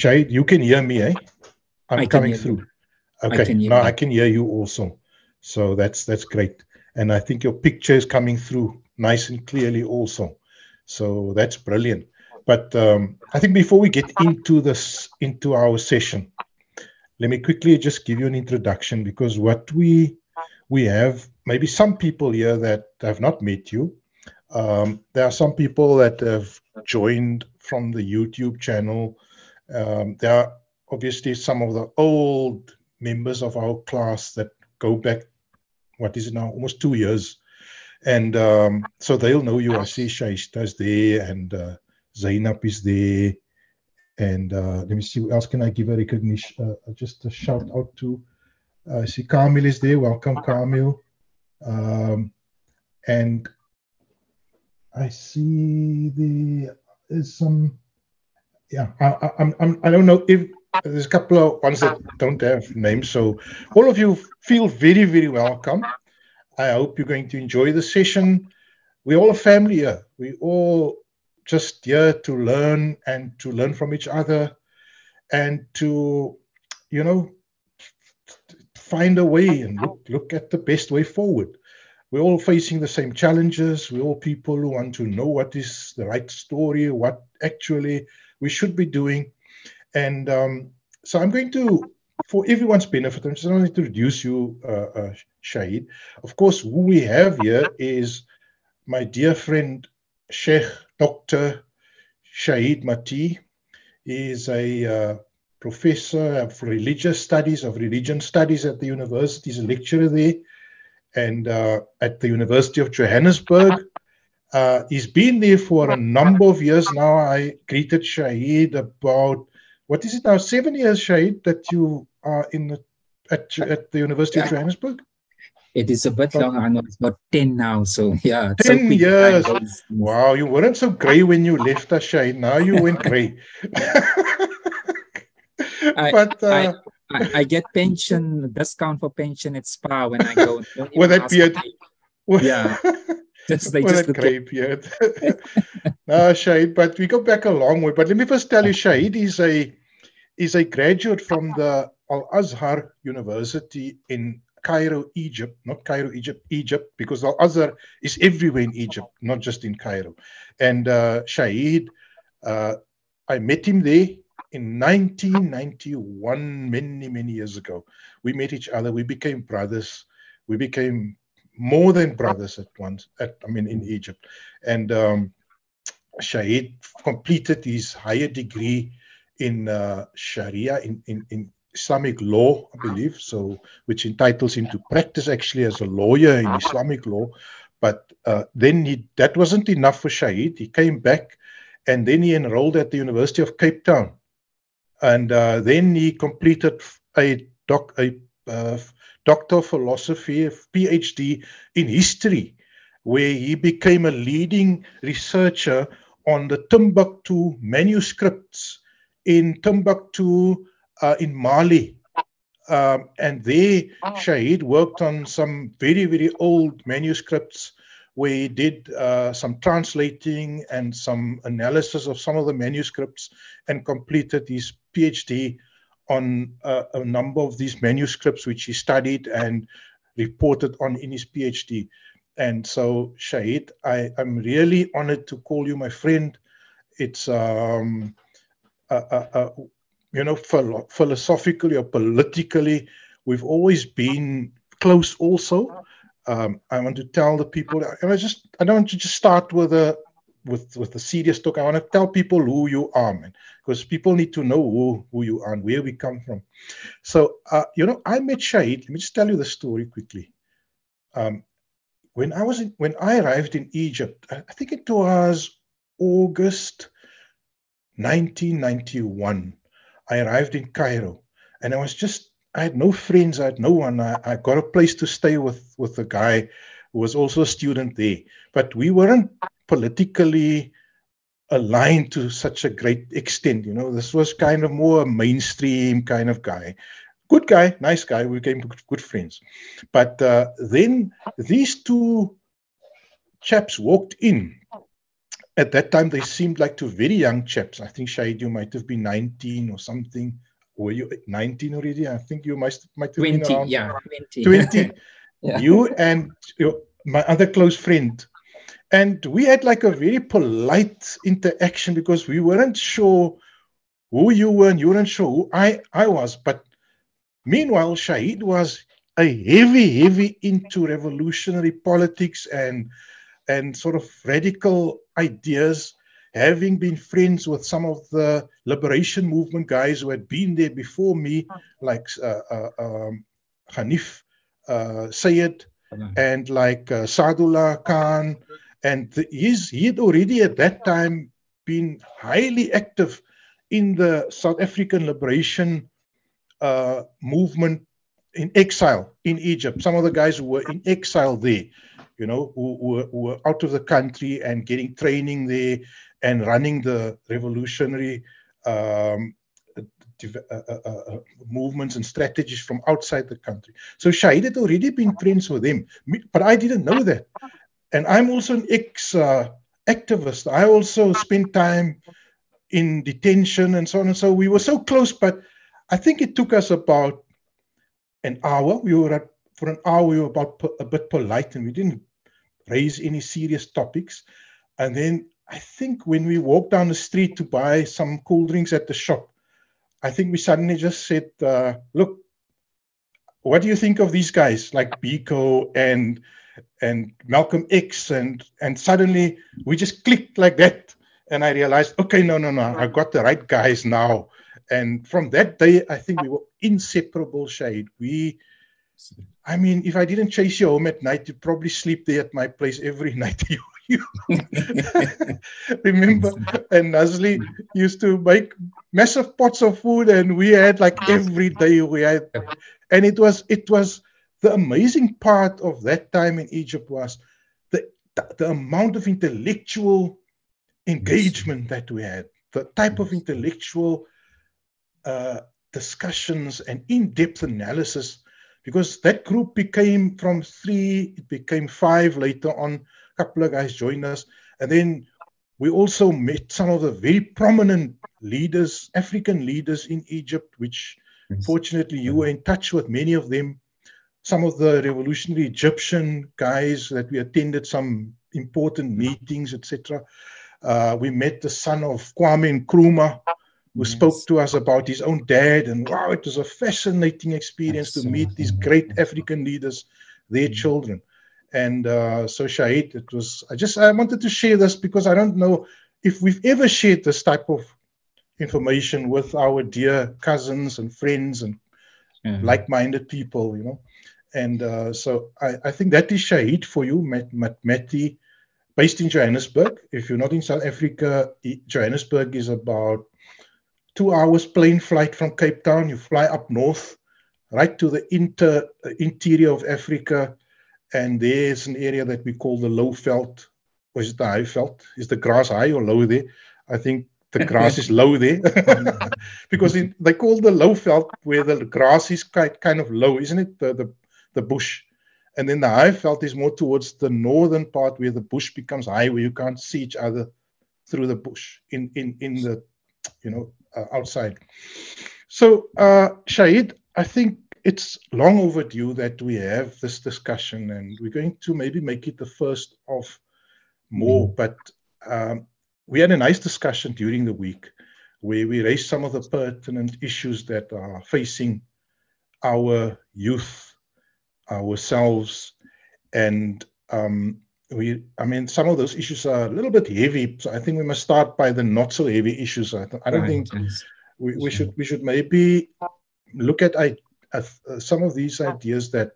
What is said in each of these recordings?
Shaik, you can hear me, eh? I'm coming through. Okay, now I can hear you also. So that's great. And I think your picture is coming through nice and clearly also. So that's brilliant. But I think before we get into our session, let me quickly just give you an introduction, because what we have, maybe some people here that have not met you. There are some people that have joined from the YouTube channel. There are obviously some of the old members of our class that go back, what is it now, almost 2 years. And so they'll know you. I see Shaishta's there, and Zainab is there. And let me see, who else can I give a recognition, just a shout out to. I see Kamil is there. Welcome, Kamil. And I see there's some, yeah, I don't know if there's a couple of ones that don't have names. So all of you feel very, very welcome. I hope you're going to enjoy the session. We're all a family here. We all just here to learn, and to learn from each other, and to, you know, find a way and look at the best way forward. We're all facing the same challenges. We're all people who want to know what is the right story, what actually we should be doing. And so I'm going to, for everyone's benefit, I'm just going to introduce you, Shaik. Of course, who we have here is my dear friend, Sheikh Dr. Mathee. He is a professor of religion studies at the university. He's a lecturer there, and at the University of Johannesburg. He's been there for a number of years now. I greeted Shaik about, what is it now, 7 years, Shaik, that you are at the University of Johannesburg? It is a bit long, Anwar. It's about 10 now. So yeah, 10 years. Wow, you weren't so grey when you left us, Shaik. Now you went grey. I get pension discount for pension at Spa when I go. With that beard. Yeah. With that grey beard. No, Shaik, but we go back a long way. But let me first tell you, Shaik is a graduate from the Al-Azhar University in Cairo, Egypt. Not Cairo, Egypt, because Al-Azhar is everywhere in Egypt, not just in Cairo. And Shaik, I met him there in 1991, many years ago. We met each other. We became brothers. We became more than brothers at once, in Egypt. And Shaik completed his higher degree in Sharia, in Islamic law, I believe, so, which entitles him to practice actually as a lawyer in Islamic law. But then that wasn't enough for Shaik. He came back, and then he enrolled at the University of Cape Town. And then he completed a Doctor of Philosophy, a PhD in history, where he became a leading researcher on the Timbuktu manuscripts in Timbuktu in Mali. And there, Shaik worked on some very old manuscripts, where he did some translating and some analysis of some of the manuscripts, and completed his PhD on a number of these manuscripts, which he studied and reported on in his PhD. And so, Shaik, I'm really honored to call you my friend. It's, philosophically or politically, we've always been close also. I want to tell the people, and I don't want to just start with the serious talk. I want to tell people who you are, man, because people need to know who you are and where we come from. So, I met Shaik. Let me just tell you the story quickly. When I arrived in Egypt, I think it was August 1991. I arrived in Cairo, and I had no friends, I had no one. I got a place to stay with a guy who was also a student there, but we weren't politically aligned to such a great extent. This was kind of more a mainstream kind of guy. Good guy, nice guy. We became good friends. But then these two chaps walked in, at that time, they seemed like two very young chaps. I think, Shahid, you might have been 19 or something. Were you 19 already? I think you might have 20, been around yeah, 20. 20. Yeah. You and my other close friend. And we had like a very polite interaction because we weren't sure who you were and you weren't sure who I was. But meanwhile, Shahid was a heavy into revolutionary politics and sort of radical ideas, having been friends with some of the liberation movement guys who had been there before me, like Hanif Sayed and like Sadullah Khan. And he had already at that time been highly active in the South African liberation movement in exile in Egypt. Some of the guys who were in exile there, you know, who were out of the country and getting training there and running the revolutionary movements and strategies from outside the country. So Shahid had already been friends with them, but I didn't know that. And I'm also an ex-activist. I also spent time in detention and so on and so. We were so close, but I think it took us about an hour. For an hour, we were about a bit polite and we didn't raise any serious topics. And then I think when we walked down the street to buy some cool drinks at the shop, I think we suddenly just said, look, what do you think of these guys like Biko and Malcolm X? And suddenly we just clicked like that. And I realized, okay, no, I got the right guys now. And from that day, I think we were inseparable, Shahid. I mean, if I didn't chase you home at night, you'd probably sleep there at my place every night. You remember? And Nazli used to make massive pots of food, and we had like every day we had. And it was the amazing part of that time in Egypt was the amount of intellectual engagement that we had, the type of intellectual discussions and in-depth analysis, because that group became from 3, it became 5 later on. A couple of guys joined us. And then we also met some of the very prominent leaders, African leaders in Egypt, which fortunately you were in touch with many of them. Some of the revolutionary Egyptian guys that we attended some important meetings, etc. We met the son of Kwame Nkrumah, who spoke to us about his own dad. And wow, it was a fascinating experience to meet these great African leaders, their children. And so Shahid, I wanted to share this because I don't know if we've ever shared this type of information with our dear cousins and friends and like-minded people, you know. And so I think that is Shahid for you, Mathee, based in Johannesburg. If you're not in South Africa, Johannesburg is about 2 hours plane flight from Cape Town. You fly up north, right to the interior of Africa, and there's an area that we call the low veld. Or is it the high veld? Is the grass high or low there? I think the grass is low there because they call the low veld where the grass is kind of low, isn't it? The bush. And then the high veld is more towards the northern part where the bush becomes high, where you can't see each other through the bush in the, you know, outside. So, Shahid, I think it's long overdue that we have this discussion, and we're going to maybe make it the first of more. But we had a nice discussion during the week where we raised some of the pertinent issues that are facing our youth, ourselves, and I mean, some of those issues are a little bit heavy, so I think we must start by the not so heavy issues. I don't think we should maybe look at some of these ideas that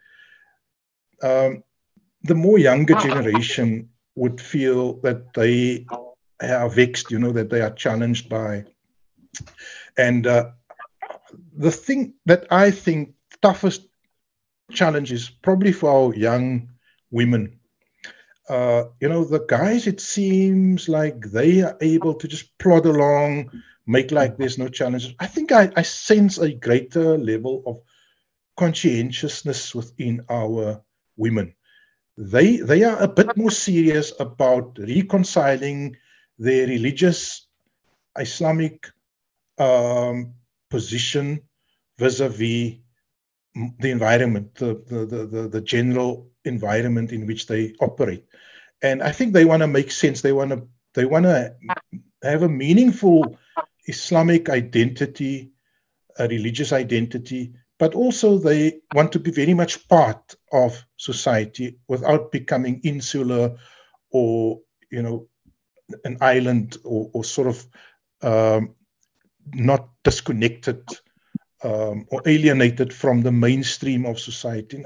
the more younger generation would feel that they are vexed, you know, that they are challenged by. And the thing that I think toughest challenge is probably for our young women. You know, the guys, it seems like they are able to just plod along, make like there's no challenges. I think I sense a greater level of conscientiousness within our women. They are a bit more serious about reconciling their religious Islamic position vis-a-vis the environment, the general environment in which they operate. And I think they want to make sense. They want to have a meaningful Islamic identity, a religious identity, but also they want to be very much part of society without becoming insular or, an island or sort of not disconnected or alienated from the mainstream of society.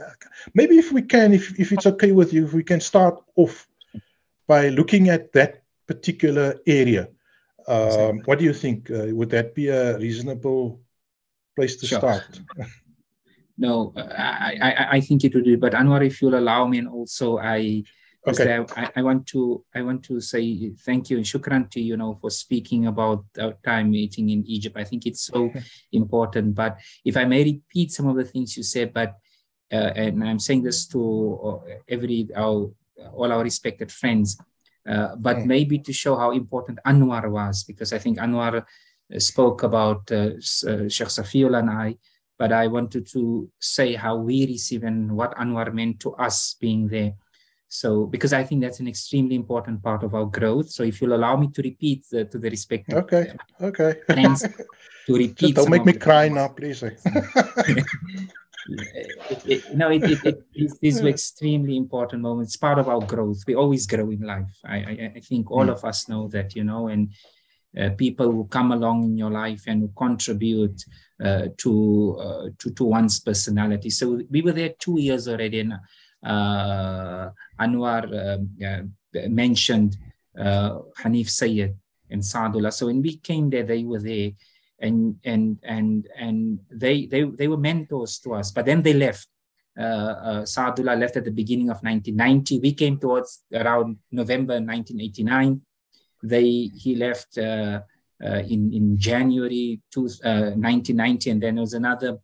Maybe if we can, if it's okay with you, if we can start off by looking at that particular area. What do you think? Would that be a reasonable place to start? No, I think it would be. But Anwar, if you'll allow me, and also I want to say thank you and shukran to you, for speaking about our time meeting in Egypt. I think it's so important. But if I may repeat some of the things you said, and I'm saying this to all our respected friends, but maybe to show how important Anwar was, because I think Anwar spoke about Sheikh Safiullah and I, but I wanted to say how we receive and what Anwar meant to us being there. So, because I think that's an extremely important part of our growth. So if you'll allow me to repeat to the respective friends, to repeat. Don't make me cry now, please. These were extremely important moments, part of our growth. We always grow in life. I think all of us know that, and people who come along in your life and who contribute to one's personality. So we were there 2 years already, and Anwar mentioned Hanif Sayyid and Saadullah. So when we came there, they were there, and they were mentors to us. But then they left. Saadullah left at the beginning of 1990. We came towards around November 1989. He left in January 1990, and then there was another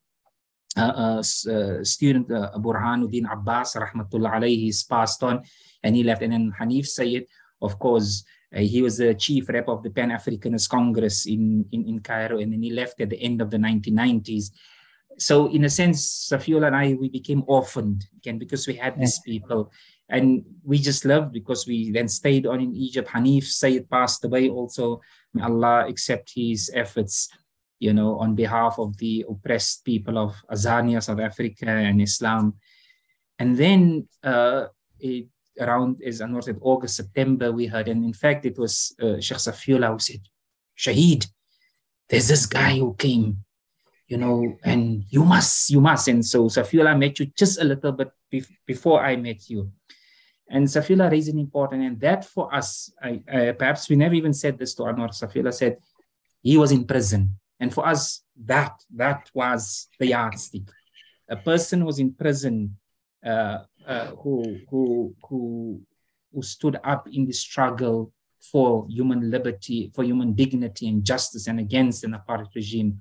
student, Burhanuddin Abbas, rahmatullah alayhi, he's passed on, and he left. And then Hanif Sayyid, of course, he was the chief rep of the Pan-Africanist Congress in Cairo, and then he left at the end of the 1990s. So in a sense, Safiullah and I, we became orphaned again because we had these people, and we just loved, because we then stayed on in Egypt. Hanif Sayyid passed away also. May Allah accept his efforts, on behalf of the oppressed people of Azania, South Africa, and Islam. And then around, as Anwar said, August, September, we heard, and in fact, it was Sheikh Safiullah who said, Shaheed, there's this guy who came, and you must. And so Safiullah met you just a little bit before I met you. And Safiullah raised an important, and that for us, perhaps we never even said this to Anwar. Safiullah said he was in prison. And for us, that was the yardstick. A person who was in prison, who stood up in the struggle for human liberty, for human dignity and justice, and against an apartheid regime.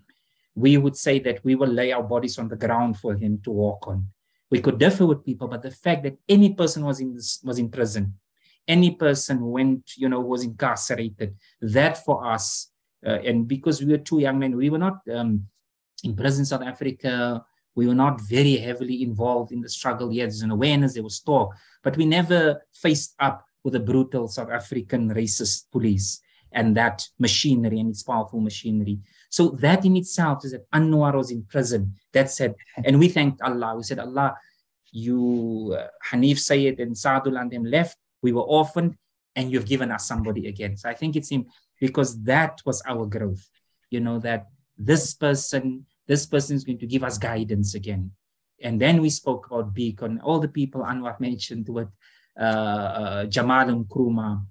We would say that we will lay our bodies on the ground for him to walk on. We could differ with people, but the fact that any person was in prison, any person who went, was incarcerated, that for us, and because we were two young men, we were not in prison in South Africa. We were not very heavily involved in the struggle yet. There's an awareness, there was talk, but we never faced up with a brutal South African racist police and that machinery and its powerful machinery. So that in itself is that Anwar was in prison. That said, and we thanked Allah. We said, Allah, you, Hanif Sayyid and Saadullah and them left. We were orphaned, and you've given us somebody again. So I think it's because that was our growth. That this person is going to give us guidance again. And then we spoke about Beacon, all the people Anwar mentioned with Jamal Nkrumah.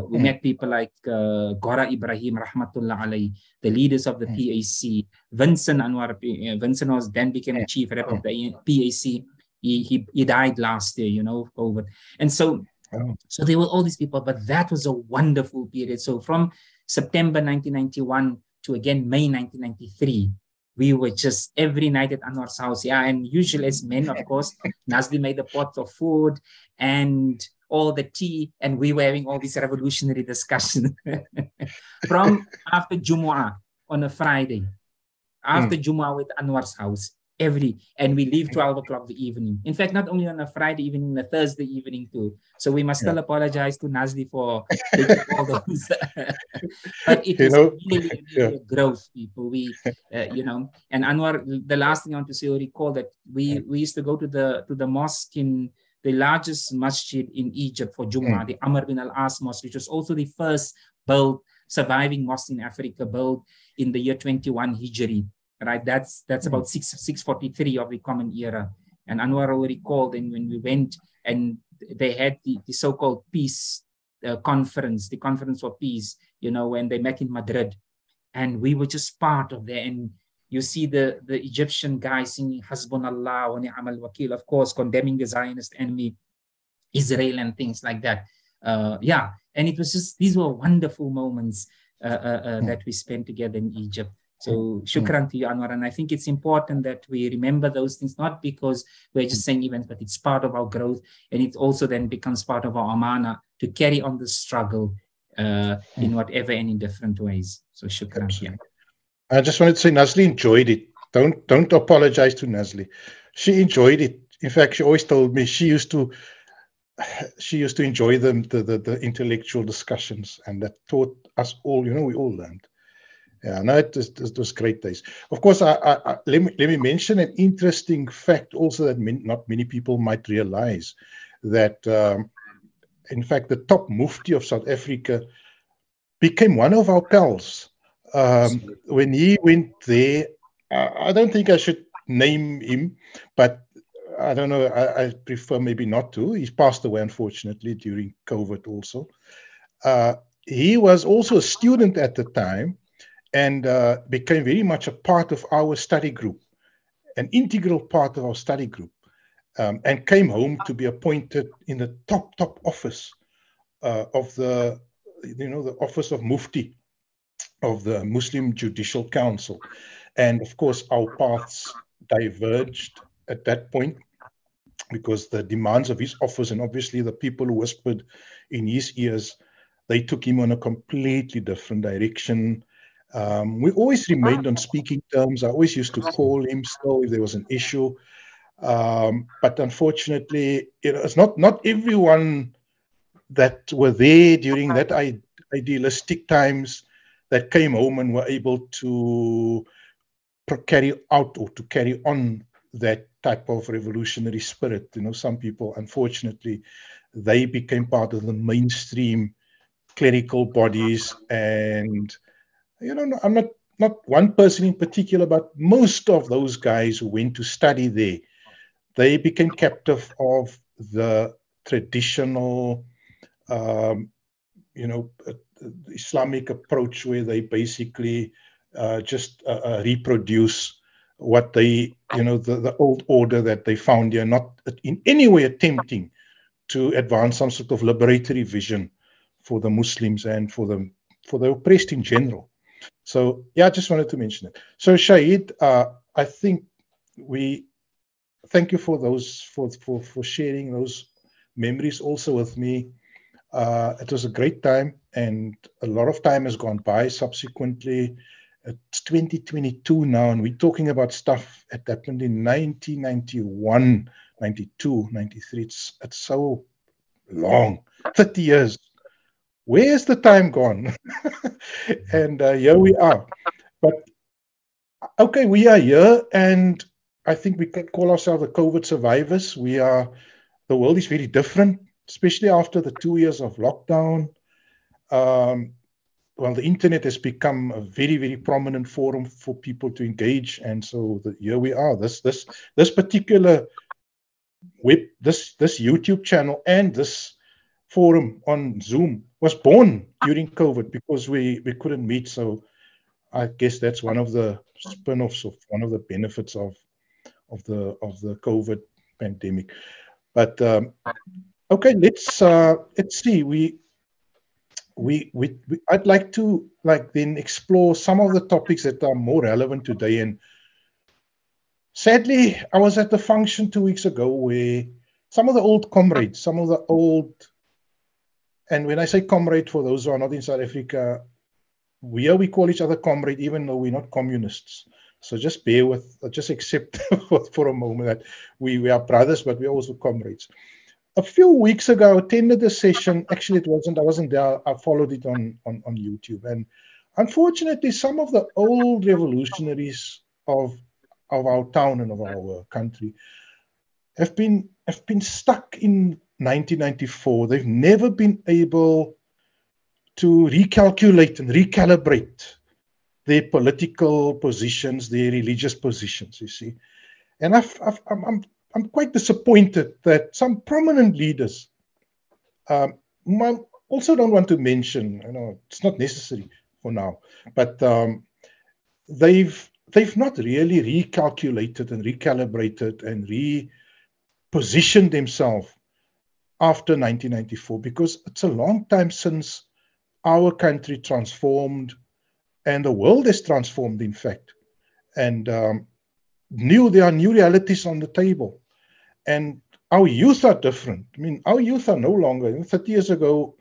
We met people like Gora Ibrahim, rahmatullah alayhi, the leaders of the PAC. Vincent Anwar, Vincent then became the chief rep of the PAC. He died last year, COVID. And so there were all these people, but that was a wonderful period. So from September 1991 to again May 1993, we were just every night at Anwar's house. Yeah, and usually as men, of course, Nazli made a pot of food, and all the tea, and we were having all this revolutionary discussion from after Jumu'ah on a Friday, after Jumu'ah with Anwar's house, and we leave 12 o'clock the evening. In fact, not only on a Friday evening, a Thursday evening too. So we must still apologize to Nazli for taking all those. But it is really a growth, people. We, and Anwar, the last thing I want to say, I recall that we used to go to the mosque in the largest masjid in Egypt for Jumu'ah, the Amr bin al-As Mosque, which was also the first surviving mosque in Africa, built in the year 21 Hijri. Right, that's about 643 of the Common Era. And Anwar already called, and when we went, and they had the so-called peace conference, the conference for peace, when they met in Madrid, and we were just part of that. And you see the Egyptian guys singing Hasbunallah wa ni'mal wakil, of course, condemning the Zionist enemy, Israel, and things like that. And it was just, these were wonderful moments that we spent together in Egypt. So shukran to you, Anwar. And I think it's important that we remember those things, not because we're just saying events, but it's part of our growth. And it also then becomes part of our amana to carry on the struggle in whatever and in different ways. So shukran. Yeah. I just wanted to say Nazli enjoyed it. Don't apologize to Nazli. She enjoyed it. In fact, she always told me she used to enjoy the intellectual discussions, and that taught us all, we all learned. Yeah, no, it was great days. Of course, let me mention an interesting fact also that not many people might realize, that in fact the top mufti of South Africa became one of our pals. When he went there, I don't think I should name him, but I don't know, I prefer maybe not to. He's passed away, unfortunately, during COVID also. He was also a student at the time, and became very much a part of our study group, an integral part of our study group, and came home to be appointed in the top office of the office of Mufti of the Muslim Judicial Council. And of course, our paths diverged at that point, because the demands of his office, and obviously the people who whispered in his ears, they took him on a completely different direction. We always remained on speaking terms. I always used to call him still if there was an issue. But unfortunately, it's not everyone that were there during that idealistic times that came home and were able to carry out or to carry on that type of revolutionary spirit. Some people, unfortunately, they became part of the mainstream clerical bodies, and I'm not one person in particular, but most of those guys who went to study there, they became captive of the traditional, Islamic approach, where they basically just reproduce what they, the old order that they found here, not in any way attempting to advance some sort of liberatory vision for the Muslims and for the oppressed in general. So, yeah, I just wanted to mention it. So, Shahid, I think we thank you for those, for sharing those memories also with me. It was a great time, and a lot of time has gone by subsequently. It's 2022 now, and we're talking about stuff that happened in 1991, 92, 93. It's so long, 30 years. Where's the time gone? And here we are. But okay, we are here, and I think we can call ourselves the COVID survivors. The world is very different, especially after the 2 years of lockdown. Well, the internet has become a very, very prominent forum for people to engage, and so here we are. This particular this YouTube channel and this forum on Zoom was born during COVID because we couldn't meet. So I guess that's one of the spin-offs of one of the benefits of the COVID pandemic. But okay, let's see. I'd like to then explore some of the topics that are more relevant today. And sadly, I was at the function 2 weeks ago where some of the old comrades, some of the old And when I say comrade, for those who are not in South Africa, we call each other comrade, even though we're not communists. So just bear with, just accept for a moment that we are brothers, but we're also comrades. A few weeks ago, I attended a session. Actually, I wasn't there. I followed it on YouTube. And unfortunately, some of the old revolutionaries of our town and of our country have been stuck in 1994. They've never been able to recalculate and recalibrate their political positions, their religious positions, you see. And I'm quite disappointed that some prominent leaders, I also don't want to mention, it's not necessary for now, but they've not really recalculated and recalibrated and repositioned themselves after 1994, because it's a long time since our country transformed and the world has transformed, in fact. And there are new realities on the table. And our youth are different. I mean, our youth are no longer, 30 years ago,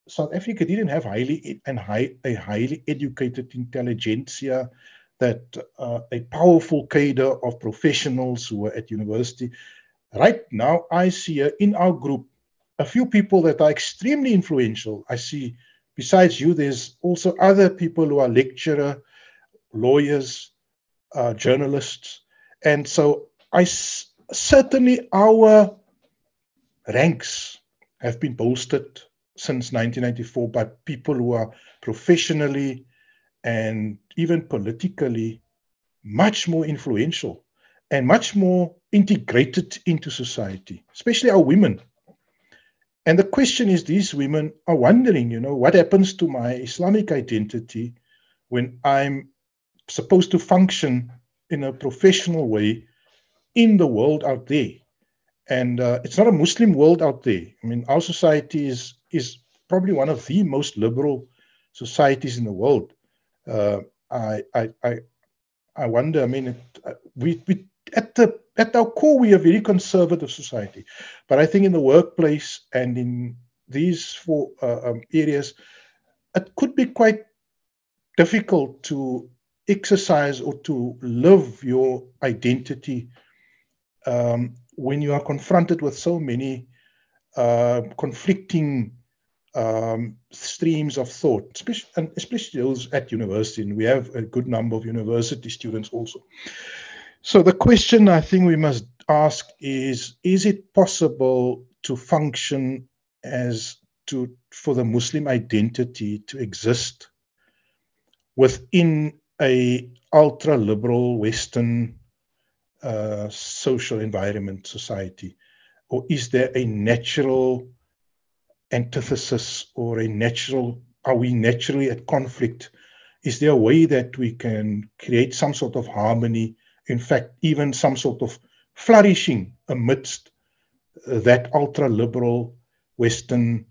South Africa didn't have a highly educated intelligentsia, that a powerful cadre of professionals who were at university. Right now, I see in our group a few people that are extremely influential. I see, besides you, there's also other people who are lecturer, lawyers, journalists. And so certainly our ranks have been bolstered since 1994 by people who are professionally and even politically much more influential and much more integrated into society, especially our women. And the question is, these women are wondering, what happens to my Islamic identity when I'm supposed to function in a professional way in the world out there? And it's not a Muslim world out there. I mean, our society is probably one of the most liberal societies in the world. I wonder. I mean, we at our core, we are a very conservative society, but I think in the workplace and in these four areas, it could be quite difficult to exercise or to live your identity when you are confronted with so many conflicting streams of thought, especially those at university. And we have a good number of university students also. So the question I think we must ask is it possible to function for the Muslim identity to exist within a ultra-liberal Western social environment, society? Or is there a natural antithesis, or are we naturally at conflict? Is there a way that we can create some sort of harmony, in fact, even some sort of flourishing amidst that ultra-liberal Western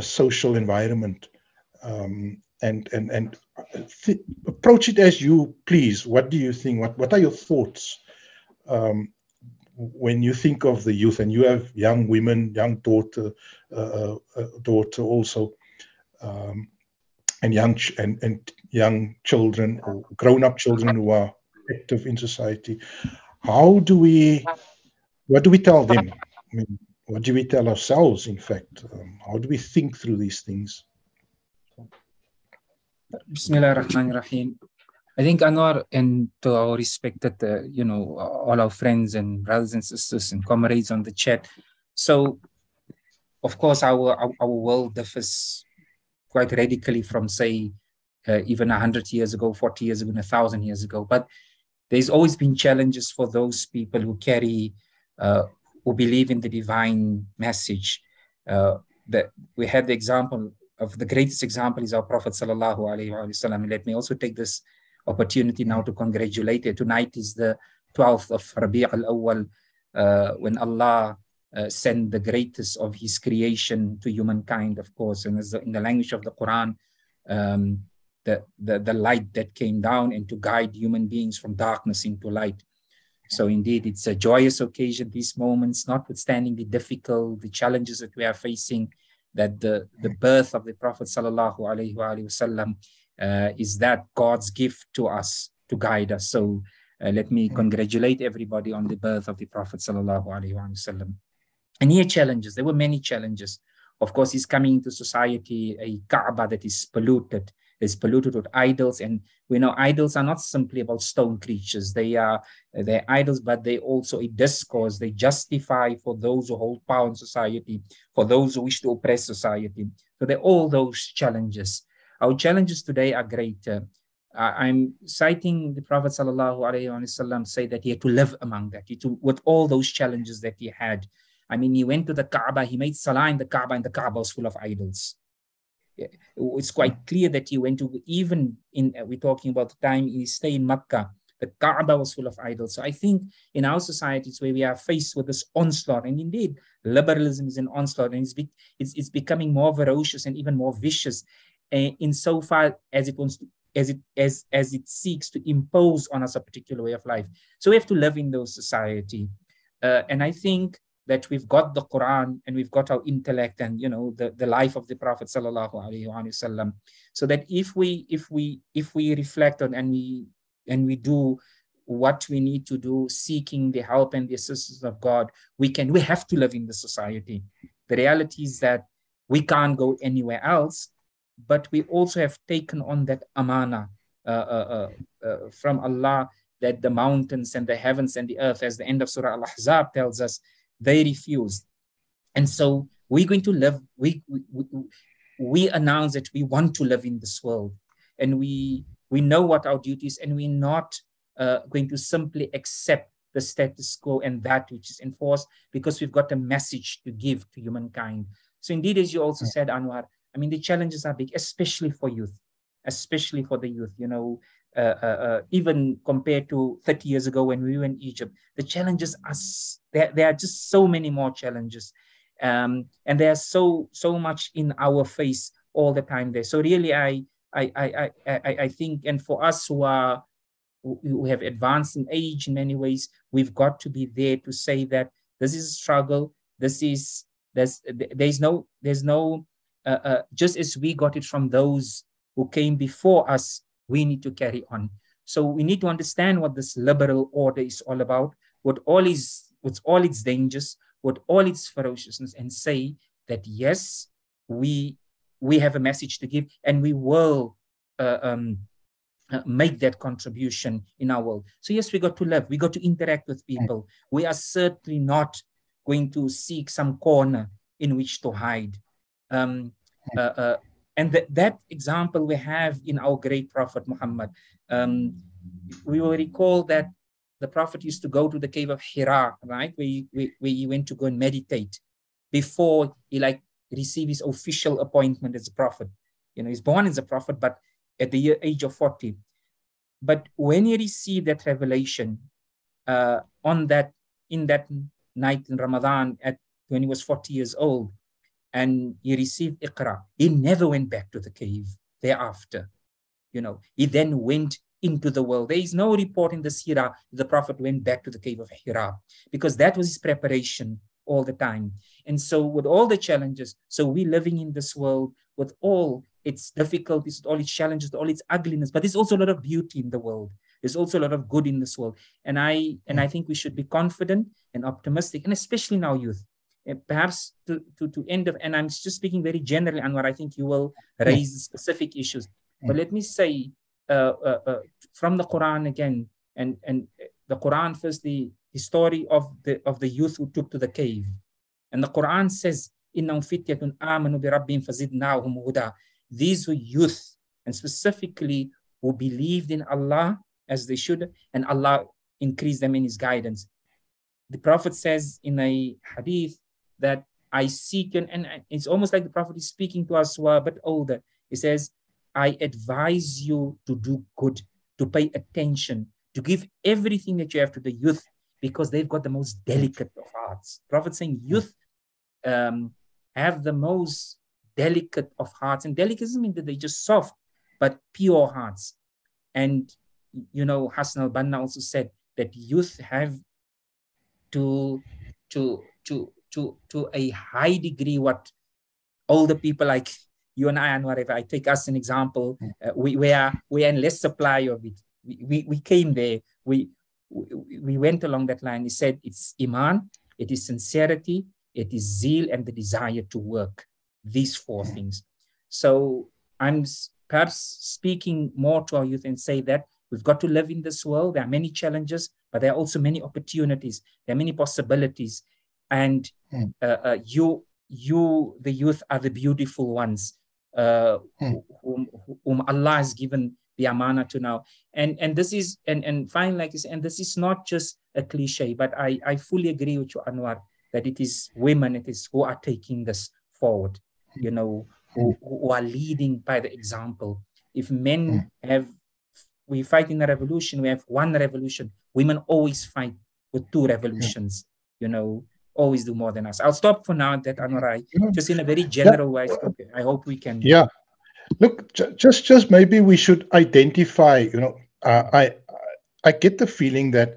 social environment? And approach it as you please. What do you think? What are your thoughts when you think of the youth? And you have young women, young daughter also, and young children, or grown-up children who are active in society. What do we tell them? I mean, what do we tell ourselves, in fact? How do we think through these things? Bismillah ar-Rahman ar-Rahim. I think, Anwar, and to our respected, all our friends and brothers and sisters and comrades on the chat. So, of course, our world differs quite radically from, say, even 100 years ago, 40 years ago, 1,000 years ago. But there's always been challenges for those people who carry, who believe in the divine message. That we have the example of the greatest example is our Prophet sallallahu alaihi wasallam. Let me also take this opportunity now to congratulate you. Tonight is the 12th of Rabi' al-Awwal, when Allah sent the greatest of His creation to humankind, of course. And as in the language of the Qur'an, the light that came down and to guide human beings from darkness into light. So indeed, it's a joyous occasion, these moments, notwithstanding the challenges that we are facing that the birth of the Prophet sallallahu alaihi wasallam is that God's gift to us to guide us. So let me congratulate everybody on the birth of the Prophet sallallahu alaihi wasallam. And here challenges, there were many challenges. Of course, he's coming into society, a Kaaba that is polluted with idols. And we know idols are not simply about stone creatures. They're idols, but they also a discourse. They justify for those who hold power in society, for those who wish to oppress society. So they're all those challenges. Our challenges today are greater. I'm citing the Prophet sallallahu alaihi wasallam say that he had to live among that, with all those challenges that he had. I mean, he went to the Kaaba, he made salah in the Kaaba, and the Kaaba was full of idols. It's quite clear that he went to, even in, we're talking about the time he stayed in Makkah, the Kaaba was full of idols. So I think in our societies where we are faced with this onslaught, and indeed liberalism is an onslaught, and it's becoming more ferocious and even more vicious, insofar as it wants to, as it seeks to impose on us a particular way of life. So we have to live in those society, and I think that we've got the Qur'an and we've got our intellect and the life of the Prophet sallallahu alaihi wasallam, so that if we reflect on and we do what we need to do, seeking the help and the assistance of God, we have to live in the society. The reality is that we can't go anywhere else, but we also have taken on that amana from Allah, that the mountains and the heavens and the earth, as the end of Surah Al-Ahzab tells us, they refused. And so we're going to live, we announce that we want to live in this world, and we know what our duty is, and we're not going to simply accept the status quo and that which is enforced, because we've got a message to give to humankind. So indeed, as you also said, Anwar, I mean, the challenges are big, especially for youth, especially for the youth, even compared to 30 years ago when we were in Egypt, the challenges are, there are just so many more challenges. And there's so much in our face all the time there. So really, I think, and for us who have advanced in age in many ways, we've got to be there to say that this is a struggle. There's no, just as we got it from those who came before us, we need to carry on. So we need to understand what this liberal order is all about, with all its dangers, with all its ferociousness, and say that yes, we have a message to give, and we will make that contribution in our world. So yes, we got to live, we got to interact with people. We are certainly not going to seek some corner in which to hide. And that example we have in our great Prophet Muhammad. We will recall that the Prophet used to go to the cave of Hira, right? Where he went to go and meditate before he received his official appointment as a prophet. He's born as a prophet, but at the age of 40. But when he received that revelation in that night in Ramadan when he was 40 years old, and he received Iqra, he never went back to the cave thereafter. He then went into the world. There is no report in the Sirah the Prophet went back to the cave of Hira, because that was his preparation all the time. And so with all the challenges, so we're living in this world with all its difficulties, all its challenges, all its ugliness, but there's also a lot of beauty in the world. There's also a lot of good in this world. And I think we should be confident and optimistic, and especially in our youth. Perhaps to end of, and I'm just speaking very generally, Anwar, I think you will raise specific issues. But let me say from the Quran again, and the Quran first, the story of the youth who took to the cave. And the Quran says, إِنَّهُمْ فِتْيَةٌ آمَنُوا بِرَبِّهِمْ فَزِدْنَاهُمْ هُدًى. These were youth, and specifically who believed in Allah as they should, and Allah increased them in His guidance. The Prophet says in a hadith that I seek, and it's almost like the Prophet is speaking to us who are a bit older. He says, I advise you to do good, to pay attention, to give everything that you have to the youth, because they've got the most delicate of hearts. The Prophet saying youth have the most delicate of hearts. And delicacy doesn't mean that they're just soft, but pure hearts. And, Hassan al-Banna also said that youth have to a high degree what older people like you and I, Anwar, if I take us an example, we are in less supply of it. We came there, we went along that line. He said it's iman, it is sincerity, it is zeal, and the desire to work. These four things. So I'm perhaps speaking more to our youth and say that we've got to live in this world. There are many challenges, but there are also many opportunities. There are many possibilities. And you, the youth, are the beautiful ones whom Allah has given the amana to now. And this is, and finally, like this, and this is not just a cliche, but I fully agree with you, Anwar, that it is women, it is who are taking this forward, you know, who are leading by the example. If men we fight in a revolution, we have one revolution. Women always fight with two revolutions, you know, always do more than us. I'll stop for now, that Anwar, just in a very general way. I hope we can. Yeah. Look, just maybe we should identify, you know, I get the feeling that,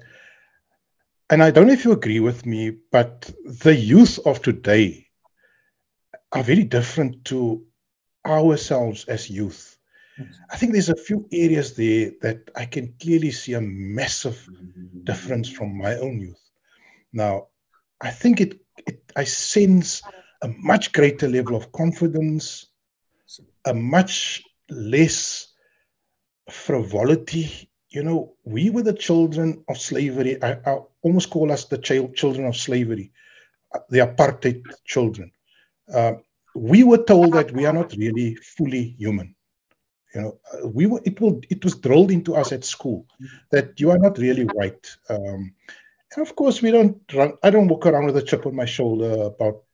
and I don't know if you agree with me, but the youth of today are very different to ourselves as youth. I think there's a few areas there that I can clearly see a massive difference from my own youth. Now, I think I sense a much greater level of confidence, a much less frivolity. You know, we were the children of slavery. I almost call us the children of slavery, the apartheid children. We were told that we are not really fully human. You know, it was drilled into us at school that you are not really white. And of course, I don't walk around with a chip on my shoulder about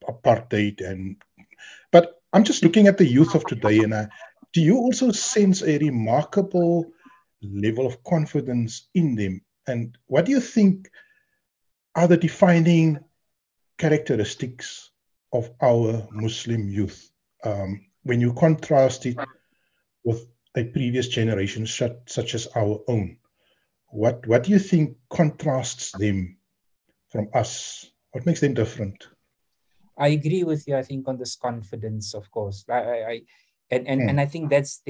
apartheid. But I'm just looking at the youth of today, and do you also sense a remarkable level of confidence in them? And what do you think are the defining characteristics of our Muslim youth when you contrast it with a previous generation such as our own? What do you think contrasts them from us? What makes them different? I agree with you, I think, on this confidence, of course. And I think that's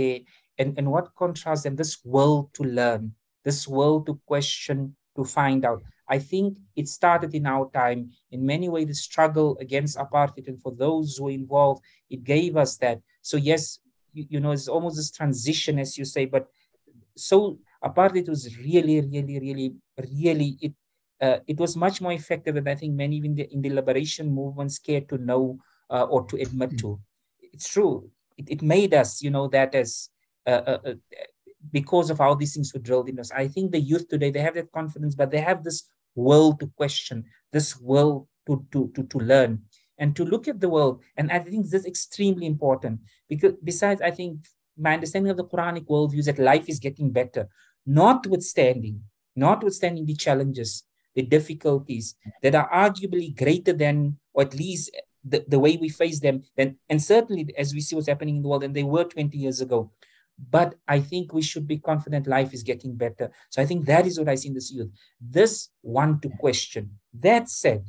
and what contrasts them, this will to learn, this will to question, to find out. I think it started in our time. In many ways, the struggle against apartheid, and for those who were involved, it gave us that. So yes, you know, it's almost this transition, as you say, but so apartheid was really, it was much more effective than I think many in the liberation movement scared to know or to admit to. It's true. It made us, you know, that as because of how these things were drilled in us. I think the youth today, they have that confidence, but they have this will to question, this will to learn and to look at the world. And I think this is extremely important, because besides, I think my understanding of the Quranic worldview is that life is getting better, notwithstanding the challenges, the difficulties that are arguably greater than, or at least the way we face them, and certainly as we see what's happening in the world, and they were 20 years ago. But I think we should be confident life is getting better. So I think that is what I see in this youth. This one to question. That said,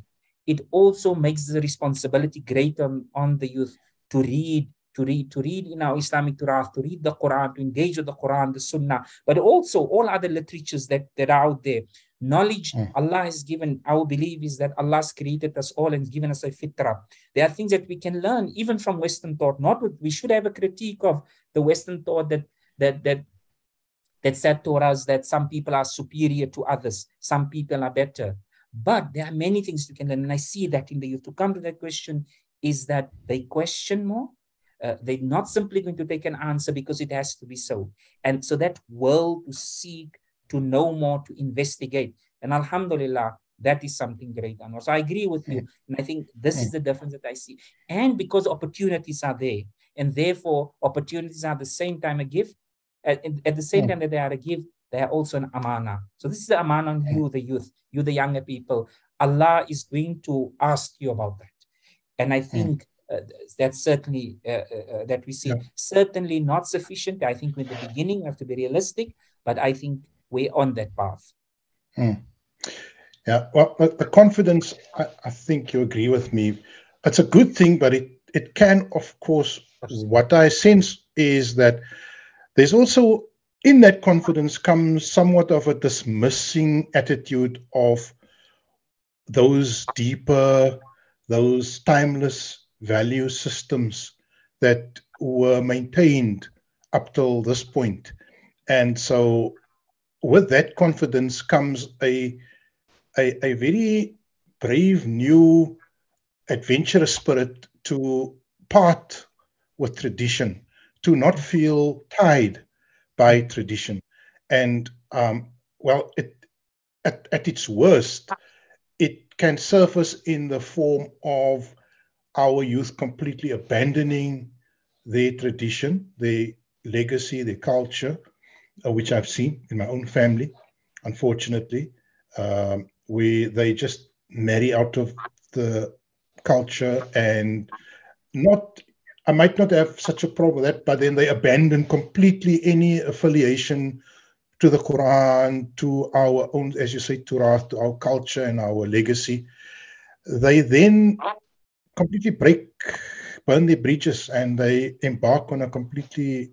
it also makes the responsibility great on the youth to read in our Islamic Turath, to read the Quran, to engage with the Quran, the Sunnah, but also all other literatures that are out there. Knowledge Allah has given, our belief is that Allah has created us all and given us a fitrah. There are things that we can learn even from Western thought. We should have a critique of the Western thought that said to us that some people are superior to others, some people are better. But there are many things you can learn, and I see that in the youth. To come to that question is that they question more. They're not simply going to take an answer because it has to be so. And so that will to seek, to know more, to investigate. And alhamdulillah, that is something great, Anwar. So I agree with you. And I think this is the difference that I see. And because opportunities are there, and therefore opportunities are at the same time a gift, at the same time that they are a gift, they are also an amana. So this is the amana on you, the youth, you, the younger people. Allah is going to ask you about that. And I think that's certainly that we see. Certainly not sufficient. I think in the beginning we have to be realistic, but I think we're on that path. Yeah, well, the confidence, I think you agree with me. It's a good thing, but it can, of course, what I sense is that there's also, in that confidence comes somewhat of a dismissing attitude of those deeper, those timeless value systems that were maintained up till this point. And so with that confidence comes a very brave, new, adventurous spirit to part with tradition, to not feel tied by tradition. And well, at its worst, it can surface in the form of our youth completely abandoning their tradition, their legacy, their culture, which I've seen in my own family, unfortunately, where they just marry out of the culture and not, I might not have such a problem with that, but then they abandon completely any affiliation to the Qur'an, to our own, as you say, Torah, to our culture and our legacy. They then completely burn their bridges, and they embark on a completely,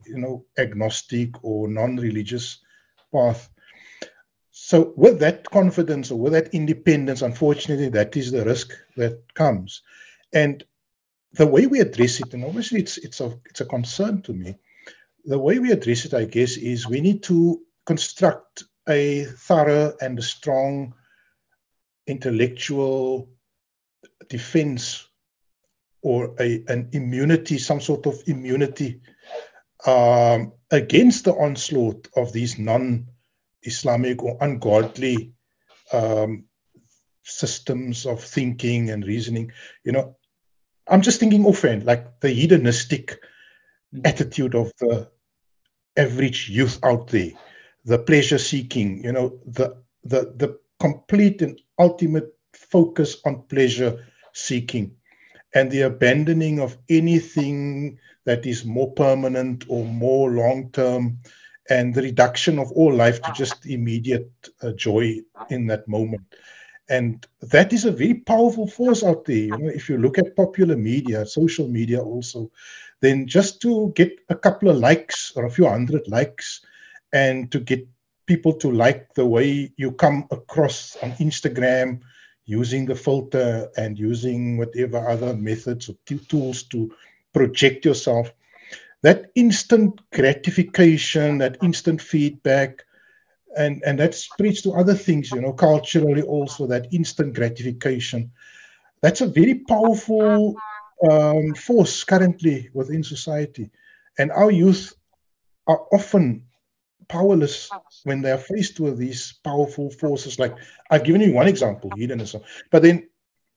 agnostic or non-religious path. So with that confidence or with that independence, unfortunately, that is the risk that comes. And the way we address it, and obviously it's a concern to me, the way we address it, I guess, is we need to construct a thorough and a strong intellectual defense, or an immunity, some sort of immunity against the onslaught of these non-Islamic or ungodly systems of thinking and reasoning. I'm just thinking offhand, like the hedonistic attitude of the average youth out there, the pleasure seeking, the complete and ultimate focus on pleasure seeking, and the abandoning of anything that is more permanent or more long-term, and the reduction of all life to just immediate joy in that moment. And that is a very powerful force out there. If you look at popular media, social media also, then just to get a couple of likes or a few hundred likes, and to get people to like the way you come across on Instagram, using the filter and using whatever other methods or tools to project yourself, that instant gratification, that instant feedback, and that spreads to other things, culturally also, that instant gratification. That's a very powerful force currently within society. And our youth are often powerless when they are faced with these powerful forces. Like, I've given you one example, hedonism. But then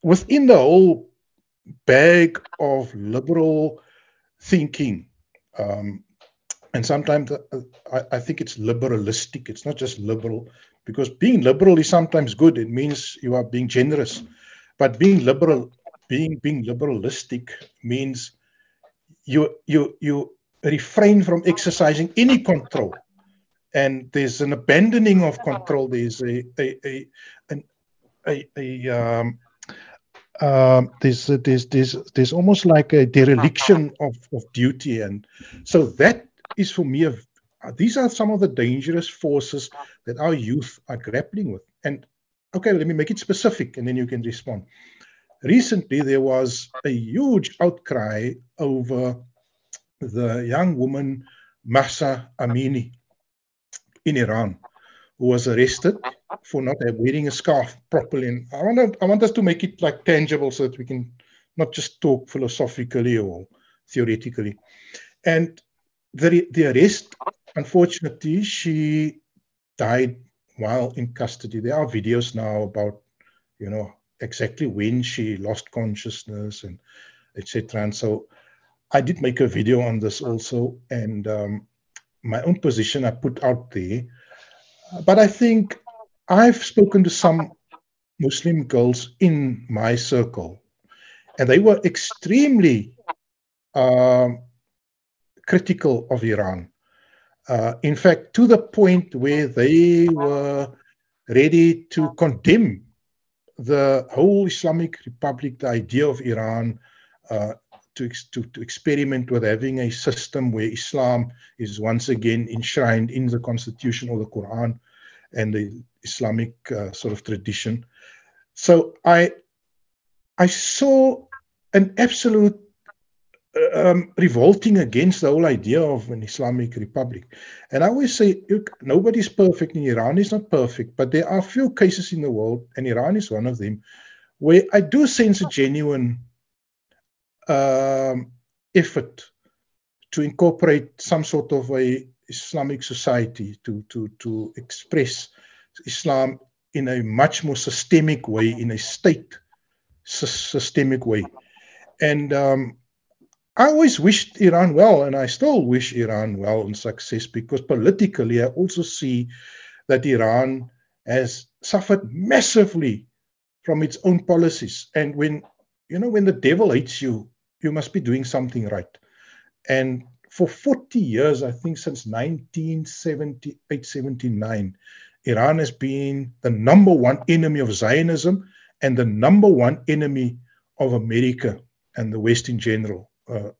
within the whole bag of liberal thinking, and sometimes I think it's liberalistic. It's not just liberal, because being liberal is sometimes good. It means you are being generous. But being liberal, being liberalistic means you refrain from exercising any control. And there's an abandoning of control. There's there's almost like a dereliction of duty. And so that is, for me, these are some of the dangerous forces that our youth are grappling with. And okay, let me make it specific, and then you can respond. Recently, there was a huge outcry over the young woman Mahsa Ameeni in Iran, who was arrested for not wearing a scarf properly. And I want us to make it like tangible, so that we can not just talk philosophically or theoretically. And the arrest, unfortunately, she died while in custody. There are videos now about, exactly when she lost consciousness and etc. And so I did make a video on this also, and my own position I put out there. But I think I've spoken to some Muslim girls in my circle, and they were extremely critical of Iran. In fact, to the point where they were ready to condemn the whole Islamic Republic, the idea of Iran, to experiment with having a system where Islam is once again enshrined in the Constitution or the Qur'an and the Islamic sort of tradition. So I saw an absolute revolting against the whole idea of an Islamic republic. And I always say, look, nobody's perfect, and Iran is not perfect, but there are few cases in the world, and Iran is one of them, where I do sense a genuine effort to incorporate some sort of a Islamic society to express Islam in a much more systemic way, in a state systemic way. And I always wished Iran well, and I still wish Iran well and success, because politically I also see that Iran has suffered massively from its own policies. And when the devil hates you, you must be doing something right. And for 40 years, I think since 1978, 79, Iran has been the number one enemy of Zionism and the number one enemy of America and the West in general.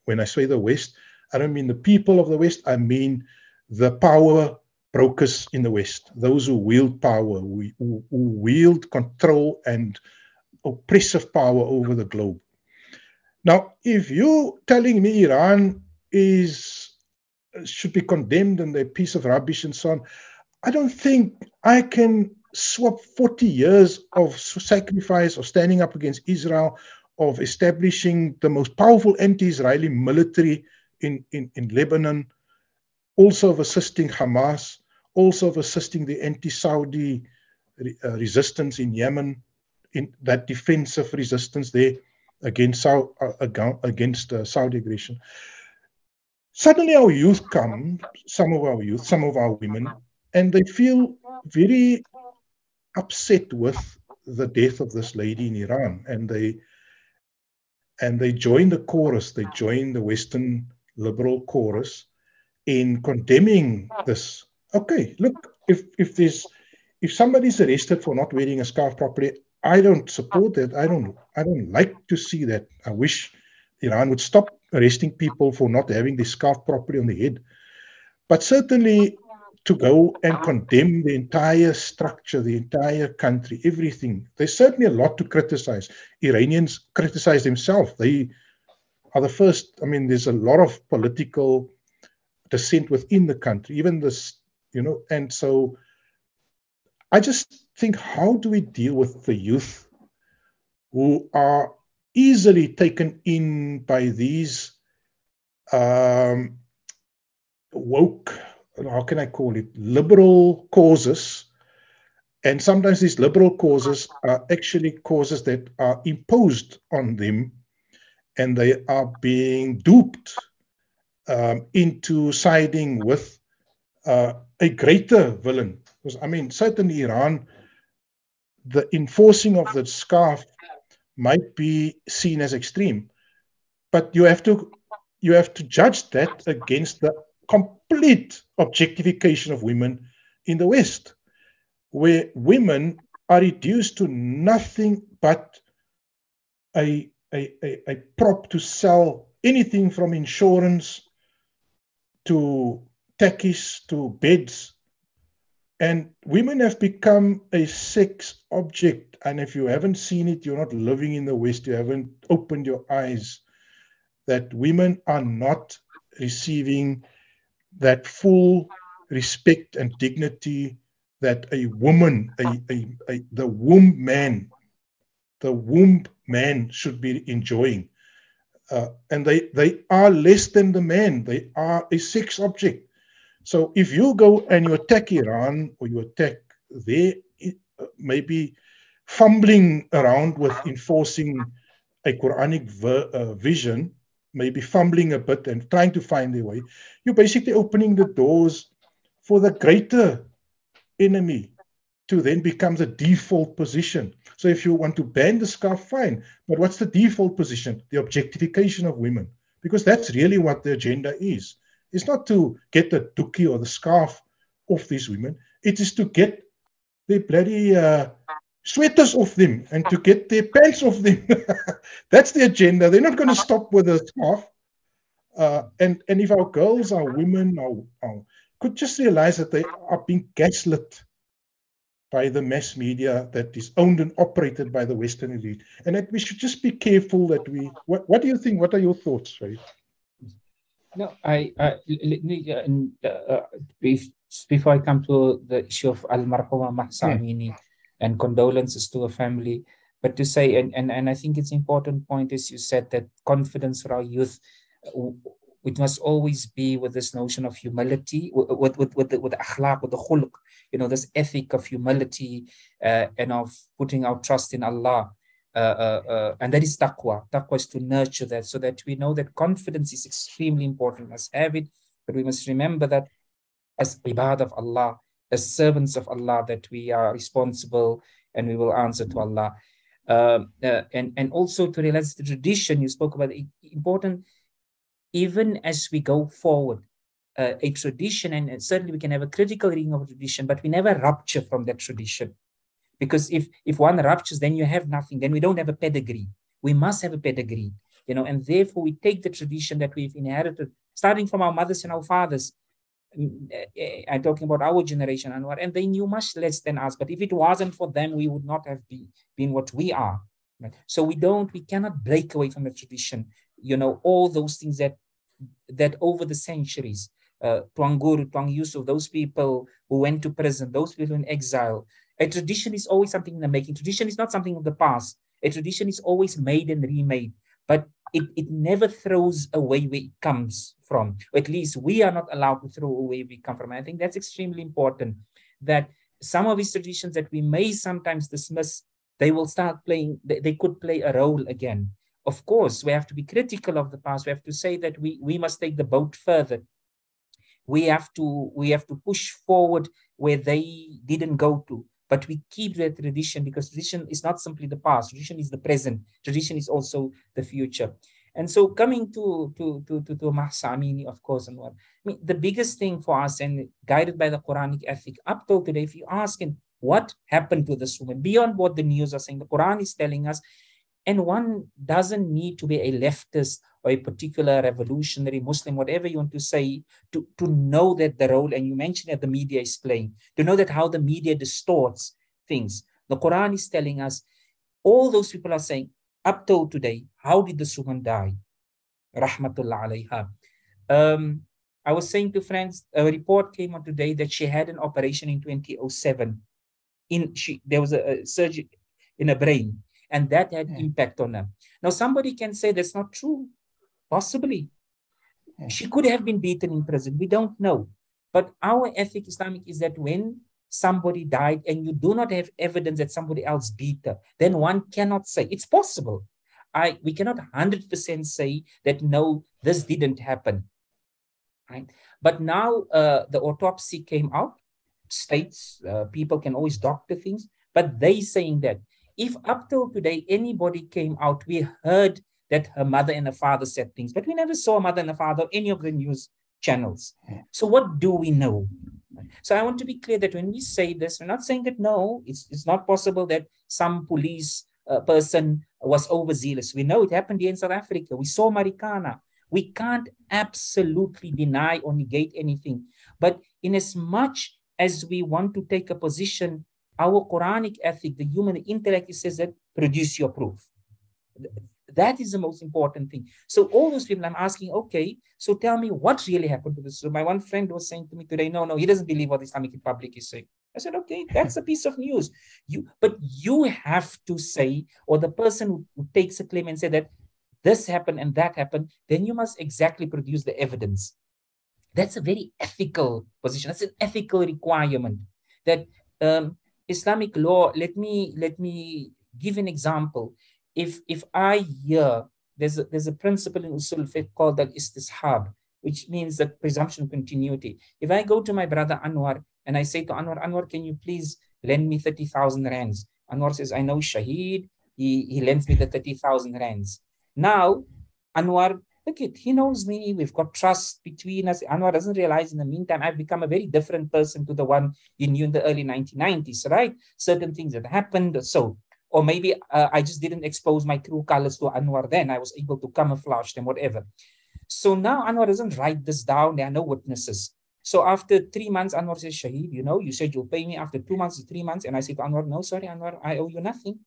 When I say the West, I don't mean the people of the West, I mean the power brokers in the West, those who wield power, who wield control and oppressive power over the globe. Now, if you're telling me Iran should be condemned and a piece of rubbish and so on, I don't think I can swap 40 years of sacrifice, of standing up against Israel, of establishing the most powerful anti-Israeli military in Lebanon, also of assisting Hamas, also of assisting the anti-Saudi resistance in Yemen, in that defensive resistance there against Saudi aggression. Suddenly our youth come, some of our youth, some of our women, and they feel very upset with the death of this lady in Iran, and they join the chorus, they join the Western liberal chorus in condemning this. Okay, look, if somebody's arrested for not wearing a scarf properly, I don't support that. I don't like to see that. I wish Iran would stop arresting people for not having the scarf properly on the head. But certainly to go and condemn the entire structure, the entire country, everything. There's certainly a lot to criticize. Iranians criticize themselves. They are the first. I mean, there's a lot of political dissent within the country, even this, and so I just think, how do we deal with the youth who are easily taken in by these woke, how can I call it, liberal causes? And sometimes these liberal causes are actually causes that are imposed on them, and they are being duped into siding with a greater villain. Because, I mean, certainly Iran, the enforcing of the scarf might be seen as extreme, but you have to judge that against the complete objectification of women in the West, where women are reduced to nothing but a prop to sell anything from insurance to tackies to beds. And women have become a sex object. And if you haven't seen it, you're not living in the West. You haven't opened your eyes that women are not receiving that full respect and dignity that a woman, the womb man should be enjoying. And they are less than the man. They are a sex object. So if you go and you attack Iran, or you attack their maybe fumbling around with enforcing a Quranic vision, maybe fumbling a bit and trying to find their way, you're basically opening the doors for the greater enemy to then become the default position. So if you want to ban the scarf, fine. But what's the default position? The objectification of women. Because that's really what the agenda is. It's not to get the dookie or the scarf off these women. It is to get the bloody sweaters off them and to get their pants off them. That's the agenda. They're not going to stop with a scarf. And if our girls, our women, could just realize that they are being gaslit by the mass media that is owned and operated by the Western elite, and that we should just be careful that we. What do you think? What are your thoughts, right? No, before I come to the issue of Al-Marhuma Mahsa Ameeni and condolences to her family, but to say, and I think it's an important point, as you said, that confidence for our youth, it must always be with this notion of humility, with the akhlaq, with the khulq, this ethic of humility and of putting our trust in Allah. And that is taqwa. Taqwa is to nurture that, so that we know that confidence is extremely important. We must have it, but we must remember that as ibad of Allah, as servants of Allah, that we are responsible and we will answer to Allah. And also to realize the tradition you spoke about, important, even as we go forward, a tradition, and certainly we can have a critical reading of a tradition, but we never rupture from that tradition. Because if one ruptures, then you have nothing, then we don't have a pedigree. We must have a pedigree, and therefore we take the tradition that we've inherited, starting from our mothers and our fathers. I'm talking about our generation, Anwar, and they knew much less than us. But if it wasn't for them, we would not have been what we are. Right? So we cannot break away from the tradition. All those things that over the centuries, Tuan Guru, Tuan Yusuf, those people who went to prison, those people in exile. A tradition is always something in the making. Tradition is not something of the past. A tradition is always made and remade, but it never throws away where it comes from. Or at least we are not allowed to throw away where we come from. And I think that's extremely important, that some of these traditions that we may sometimes dismiss, they will start playing, they could play a role again. Of course, we have to be critical of the past. We have to say that we must take the boat further. We have to push forward where they didn't go to. But we keep that tradition, because tradition is not simply the past. Tradition is the present. Tradition is also the future. And so coming to Mahsa Ameeni, of course, Anwar, the biggest thing for us, and guided by the Quranic ethic, up till today, if you ask him what happened to this woman, beyond what the news are saying, the Quran is telling us, and one doesn't need to be a leftist or a particular revolutionary Muslim, whatever you want to say, to know that the role, and you mentioned that the media is playing, to know that how the media distorts things. The Quran is telling us, all those people are saying, up till today, how did this woman die? Rahmatullah alayha. I was saying to friends, a report came out today that she had an operation in 2007. There was a surgery in her brain, and that had impact on her. Now, somebody can say that's not true. Possibly. She could have been beaten in prison. We don't know. But our ethic Islamic is that when somebody died and you do not have evidence that somebody else beat her, then one cannot say it's possible. We cannot 100% say that no, this didn't happen. Right? But now the autopsy came out, states people can always doctor things, but they saying that if up till today anybody came out, we heard that her mother and her father said things, but we never saw a mother and a father on any of the news channels. So what do we know? So I want to be clear that when we say this, we're not saying that no, it's not possible that some police person was overzealous. We know it happened here in South Africa. We saw Marikana. We can't absolutely deny or negate anything. But in as much as we want to take a position, our Quranic ethic, the human intellect, says that produce your proof. That is the most important thing. So all those people, I'm asking, okay, so tell me what really happened to this. So my one friend was saying to me today, no, he doesn't believe what the Islamic Republic is saying. I said, okay, that's a piece of news. But you have to say, or the person who takes a claim and say that this happened and that happened, then you must exactly produce the evidence. That's a very ethical position. That's an ethical requirement. That Islamic law, let me give an example. If I hear, there's a principle in usul fiqh called al-istishab, which means the presumption of continuity. If I go to my brother Anwar and I say to Anwar, can you please lend me 30,000 rands? Anwar says, I know Shaheed, he lends me the 30,000 rands. Now, Anwar Look it, he knows me. We've got trust between us. Anwar doesn't realize in the meantime, I've become a very different person to the one he knew in the early 1990s, right? Certain things that happened. So, or maybe I just didn't expose my true colors to Anwar then. I was able to camouflage them, whatever. So now Anwar doesn't write this down. There are no witnesses. So after 3 months, Anwar says, Shahid, you said you'll pay me after 2 months, 3 months. And I said to Anwar, no, sorry, Anwar, I owe you nothing.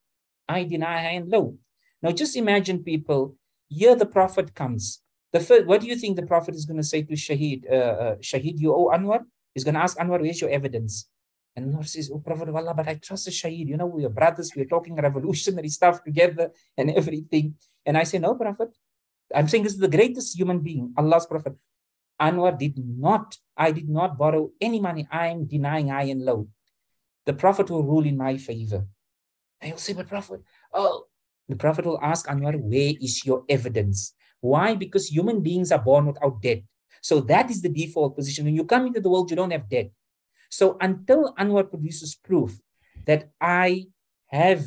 I deny high and low. Now just imagine, people, here the Prophet comes. What do you think the Prophet is going to say to Shahid? Shahid, you owe Anwar? He's going to ask Anwar, where's your evidence? And Anwar says, oh, Prophet of Allah, but I trust the Shahid. We are brothers. We're talking revolutionary stuff together and everything. And I say, no, Prophet. I'm saying this is the greatest human being, Allah's Prophet. Anwar I did not borrow any money. I am denying high and low. The Prophet will rule in my favor. And he'll say, but Prophet, the Prophet will ask Anwar, where is your evidence? Why? Because human beings are born without debt. So that is the default position. When you come into the world, you don't have debt. So until Anwar produces proof that I have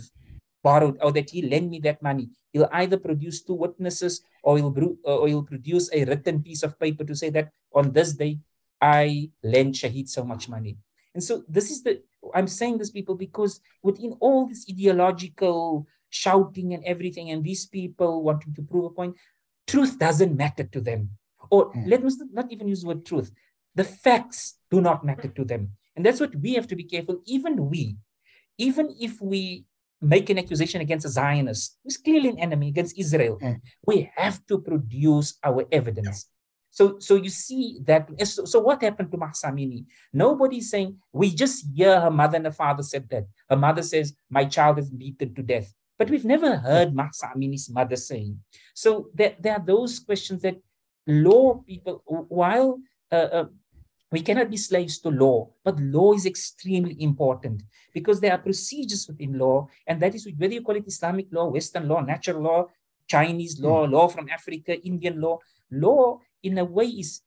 borrowed or that he lent me that money, he'll either produce 2 witnesses or he'll produce a written piece of paper to say that on this day, I lent Shahid so much money. And so I'm saying this, people, because within all this ideological shouting and everything, and these people wanting to prove a point, truth doesn't matter to them. Or let us not even use the word truth. The facts do not matter to them. And that's what we have to be careful. Even if we make an accusation against a Zionist, who's clearly an enemy against Israel, we have to produce our evidence. So you see that. So what happened to Mahsa Ameeni? Nobody's saying, we just hear her mother and her father said that. Her mother says, my child is beaten to death. But we've never heard Mahsa Ameeni's mother saying. So there are those questions that law people, while we cannot be slaves to law, but law is extremely important because there are procedures within law, and that is whether you call it Islamic law, Western law, natural law, Chinese law, law from Africa, Indian law. Law, in a way, is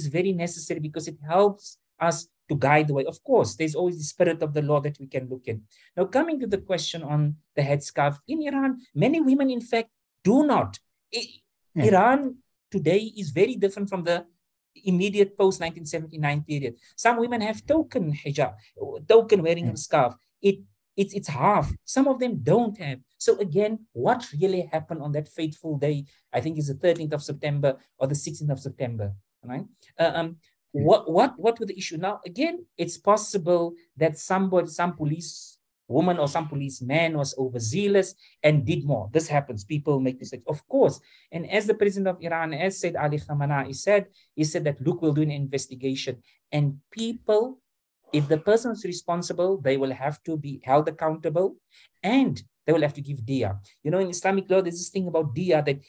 very necessary because it helps us to guide the way. Of course, there's always the spirit of the law that we can look at. Now, coming to the question on the headscarf, in Iran, many women, in fact, do not. Iran today is very different from the immediate post-1979 period. Some women have token hijab, token wearing of scarf. It's half. Some of them don't have. So again, what really happened on that fateful day, I think it's the 13th of September or the 16th of September, right? What were the issue? Now, again, it's possible that some police woman or some policeman was overzealous and did more. This happens. People make mistakes, of course. And as the president of Iran, as said Ali Khamenei, he said that, look, we'll do an investigation. And people, if the person is responsible, they will have to be held accountable and they will have to give diya. In Islamic law, there's this thing about diya that,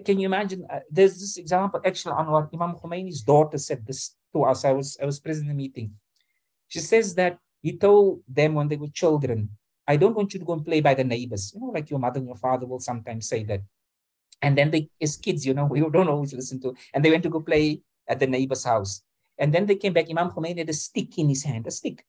can you imagine? There's this example, actually, Anwar, Imam Khomeini's daughter said this to us. I was present in the meeting. She says that he told them when they were children, I don't want you to go and play by the neighbors. Like your mother and your father will sometimes say that. And then they, as kids, we don't always listen to, and they went to go play at the neighbor's house. And then they came back. Imam Khomeini had a stick in his hand, a stick.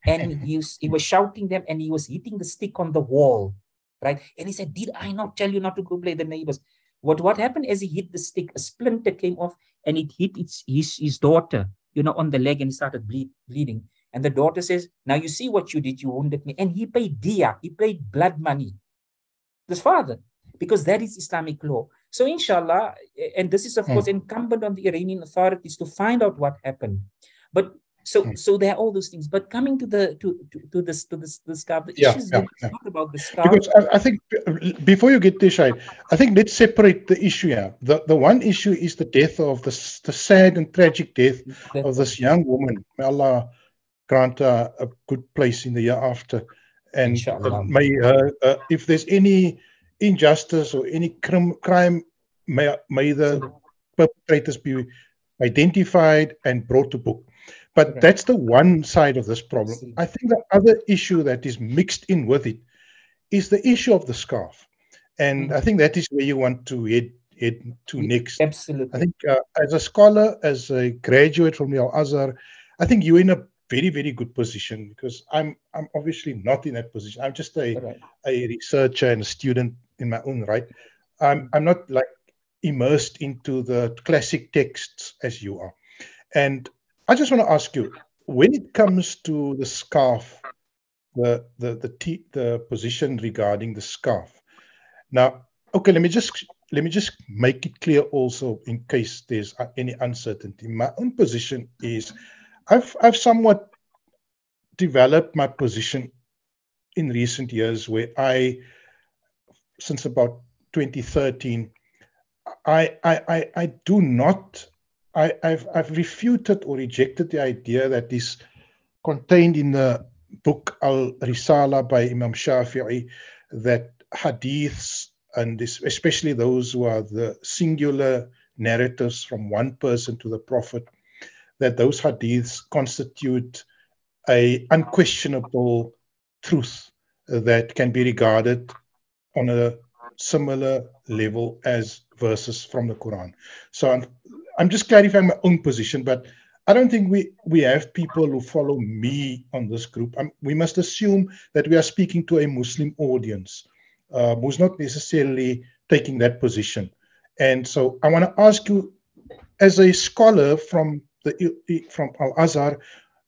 And he was shouting them and he was hitting the stick on the wall, right? And he said, did I not tell you not to go play the neighbors? What happened as he hit the stick, a splinter came off and it hit his daughter, on the leg, and he started bleeding. And the daughter says, now you see what you did, you wounded me. And he paid diya, he paid blood money, this father, because that is Islamic law. So inshallah, and this is of course incumbent on the Iranian authorities to find out what happened. But so there are all those things. But coming to the scarf, the issue is not about the scarf. Because I think before you get there, Shaik, I think let's separate the issue here. The one issue is the death of the sad and tragic death of this young woman. May Allah grant her a good place in the year after. And may if there's any injustice or any crime, may the perpetrators be identified and brought to book. But that's the one side of this problem. I think the other issue that is mixed in with it is the issue of the scarf. And I think that is where you want to head to next. Absolutely. I think as a scholar, as a graduate from the Al-Azhar, I think you're in a very, very good position, because I'm obviously not in that position. I'm just a researcher and a student in my own right. I'm not like immersed into the classic texts as you are. And I just want to ask you, when it comes to the scarf, the position regarding the scarf. Now, okay, let me just make it clear also in case there's any uncertainty. My own position is I've somewhat developed my position in recent years where since about 2013, I do not, I've refuted or rejected the idea that is contained in the book Al-Risala by Imam Shafi'i, that hadiths, and especially those who are the singular narratives from one person to the Prophet, that those hadiths constitute a unquestionable truth that can be regarded on a similar level as verses from the Quran. So I'm just clarifying my own position, but I don't think we have people who follow me on this group. We must assume that we are speaking to a Muslim audience who's not necessarily taking that position. And so I want to ask you, as a scholar from Al-Azhar,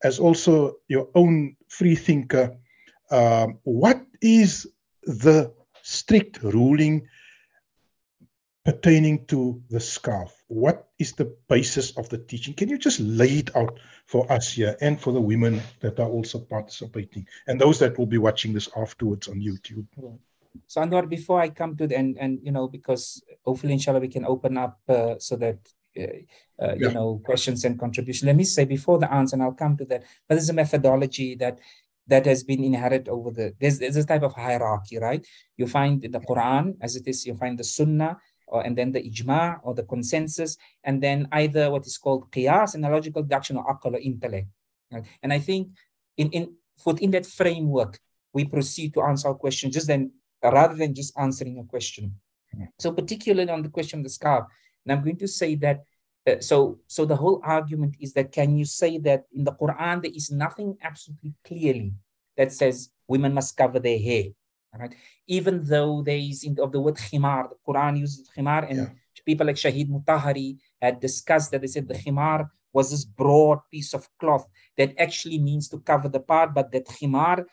as also your own free thinker, what is the strict ruling pertaining to the scarf? What is the basis of the teaching? Can you just lay it out for us here and for the women that are also participating and those that will be watching this afterwards on YouTube? So Anwar, before I come to the and because hopefully inshallah we can open up so that questions and contribution. Let me say before the answer, and I'll come to that, but there's a methodology that has been inherited over there's a type of hierarchy, right? You find the Quran as it is, you find the Sunnah, and then the ijma or the consensus, and then either what is called qiyas, analogical deduction, or aql, or intellect. Right? And I think within that framework, we proceed to answer our question rather than just answering a question. So particularly on the question of the scarf, and I'm going to say that, so the whole argument is that, can you say that in the Quran there is nothing absolutely clearly that says women must cover their hair, right? Even though there is of the word khimar, the Quran uses khimar, and people like Shahid Mutahari had discussed that. They said the khimar was this broad piece of cloth that actually means to cover the part, but that khimar,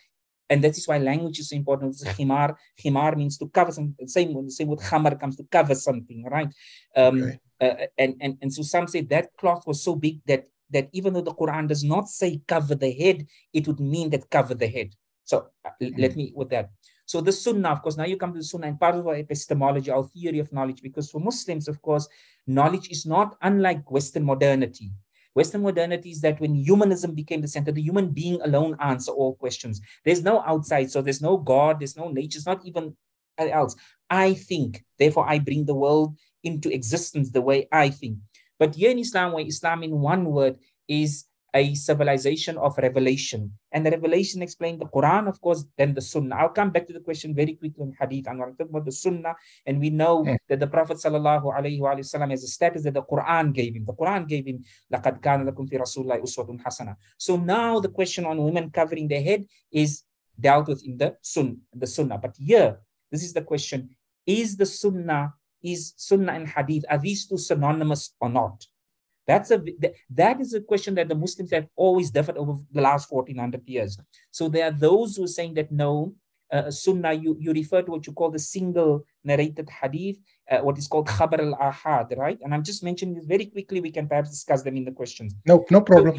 and that is why language is so important. Khimar means to cover something. Same word khamar comes to cover something, right? And so some say that cloth was so big that even though the Quran does not say cover the head, it would mean that cover the head. So let me with that. So the Sunnah, of course, now you come to the Sunnah, and part of our epistemology, our theory of knowledge, because for Muslims, of course, knowledge is not unlike Western modernity. Western modernity is that when humanism became the center, the human being alone answer all questions. There's no outside, so there's no God, there's no nature, it's not even else. I think, therefore I bring the world into existence the way I think. But here in Islam, where Islam in one word is a civilization of revelation, and the revelation explained the Quran, of course, then the Sunnah. I'll come back to the question very quickly on Hadith. I'm going to talk about the Sunnah, and we know that the Prophet sallallahu alaihi wasallam has a status that the Quran gave him. The Quran gave him, لَقَدْ كَانَ لَكُمْ فِي رَسُولِ اللَّهِ أُسْوَةٌ حَسَنَةٌ. So now the question on women covering their head is dealt with in the Sunnah. But here, this is the question: is Sunnah and Hadith, are these two synonymous or not? That is a question that the Muslims have always differed over the last 1400 years. So there are those who are saying that no, Sunnah, you refer to what you call the single narrated hadith, what is called khabar al-ahad, right? And I'm just mentioning this very quickly. We can perhaps discuss them in the questions. No problem.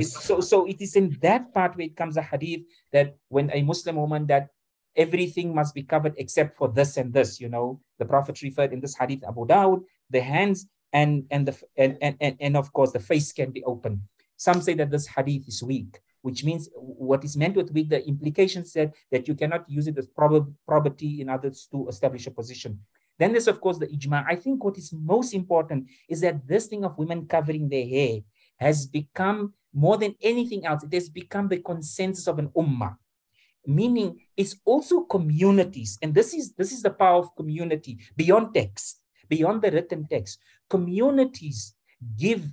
So it is in that part where it comes a hadith that when a Muslim woman, that everything must be covered except for this and this. The Prophet referred in this hadith, Abu Dawud, the hands and of course the face can be open. Some say that this hadith is weak, which means what is meant with weak, the implication said that you cannot use it as probability in others to establish a position. Then there's of course the ijma. I think what is most important is that this thing of women covering their hair has become, more than anything else, it has become the consensus of an ummah. Meaning it's also communities, and this is the power of community beyond text, beyond the written text. Communities give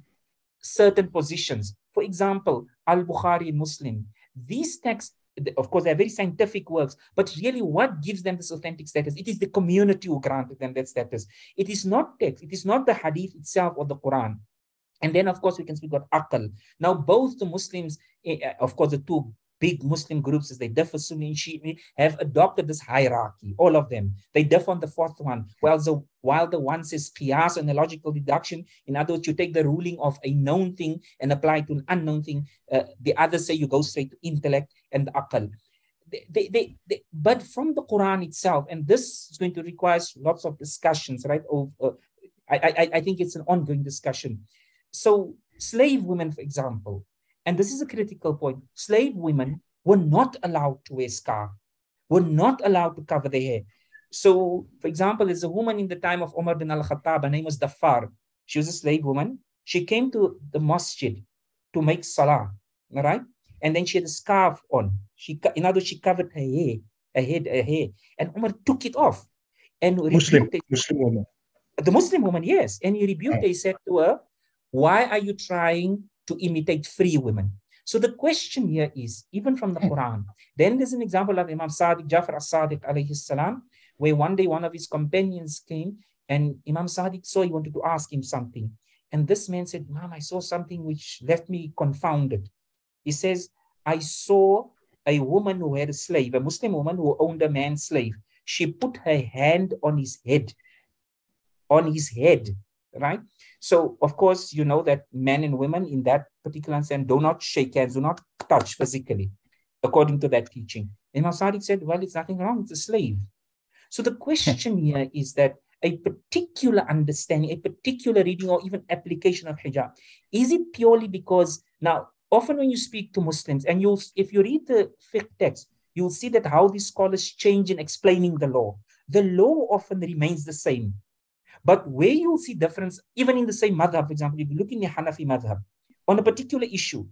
certain positions. For example, Al-Bukhari, Muslim, these texts of course, they're very scientific works, but really what gives them this authentic status? It is the community who granted them that status. It is not text. It is not the hadith itself or the Quran. And then, of course, we can speak about aql. Now, both the Muslims, of course, the two big Muslim groups, as they differ, Sunni and Shia, have adopted this hierarchy, all of them. They differ on the fourth one. While the one says qiyas and the logical deduction, in other words, you take the ruling of a known thing and apply it to an unknown thing. The others say you go straight to intellect and aql. But from the Quran itself, and this is going to require lots of discussions, right? I think it's an ongoing discussion. So slave women, for example, and this is a critical point, slave women were not allowed to wear scarf, were not allowed to cover their hair. So, for example, there's a woman in the time of Umar bin al-Khattab, her name was Dafar. She was a slave woman. She came to the masjid to make salah, all right? And then she had a scarf on. In other words, she covered her hair, her hair. And Umar took it off. And Muslim woman. The Muslim woman, yes. And he rebuked her. He said to her, why are you trying to imitate free women? So the question here is, even from the Quran, then there's an example of Imam Sadiq, Jafar as-Sadiq alayhi salam, where one day one of his companions came and Imam Sadiq saw he wanted to ask him something. And this man said, Mom, I saw something which left me confounded. He says, I saw a woman who had a slave, a Muslim woman who owned a man's slave. She put her hand on his head, right? So, of course, you know that men and women in that particular sense do not shake hands, do not touch physically, according to that teaching. Imam Sadiq said, well, it's nothing wrong, it's a slave. So the question here is that a particular understanding, a particular reading, or even application of hijab, is it purely because, now, often when you speak to Muslims, and if you read the fiqh text, you'll see that how these scholars change in explaining the law. The law often remains the same. But where you'll see difference, even in the same madhab, for example, if you look in the Hanafi madhab, on a particular issue,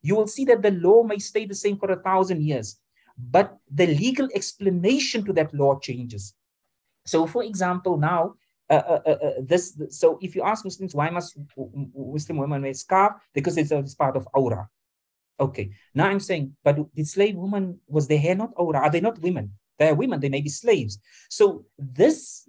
you will see that the law may stay the same for 1,000 years, but the legal explanation to that law changes. So, for example, now, so if you ask Muslims, why must Muslim women wear scarf? Because it's part of aura. Okay, now I'm saying, but the slave woman, was their hair not aura? Are they not women? They are women, they may be slaves. So this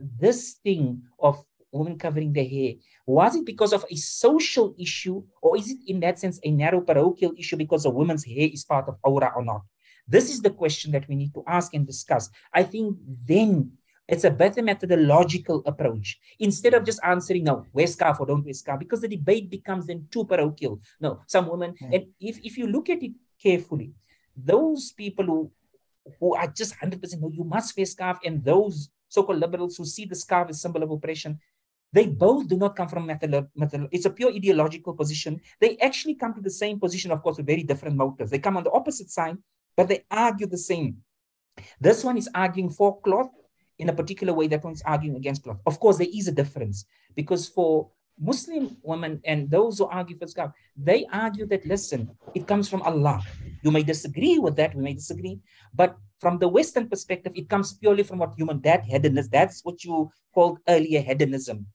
thing of women covering their hair, was it because of a social issue, or is it in that sense a narrow parochial issue because a woman's hair is part of aura or not? This is the question that we need to ask and discuss. I think then it's a better methodological approach, instead of just answering, no, wear scarf or don't wear scarf, because the debate becomes then too parochial. No, some women, and if you look at it carefully, those people who are just 100%, no, you must wear scarf, and those so-called liberals who see the scarf as symbol of oppression, they both do not come from it's a pure ideological position. They actually come to the same position, of course, with very different motives. They come on the opposite side, but they argue the same. This one is arguing for cloth in a particular way, that one is arguing against cloth. Of course, there is a difference, because for Muslim women and those who argue for scarf, they argue that, listen, it comes from Allah. You may disagree with that, we may disagree, but from the Western perspective, it comes purely from what that hedonism, that's what you called earlier hedonism.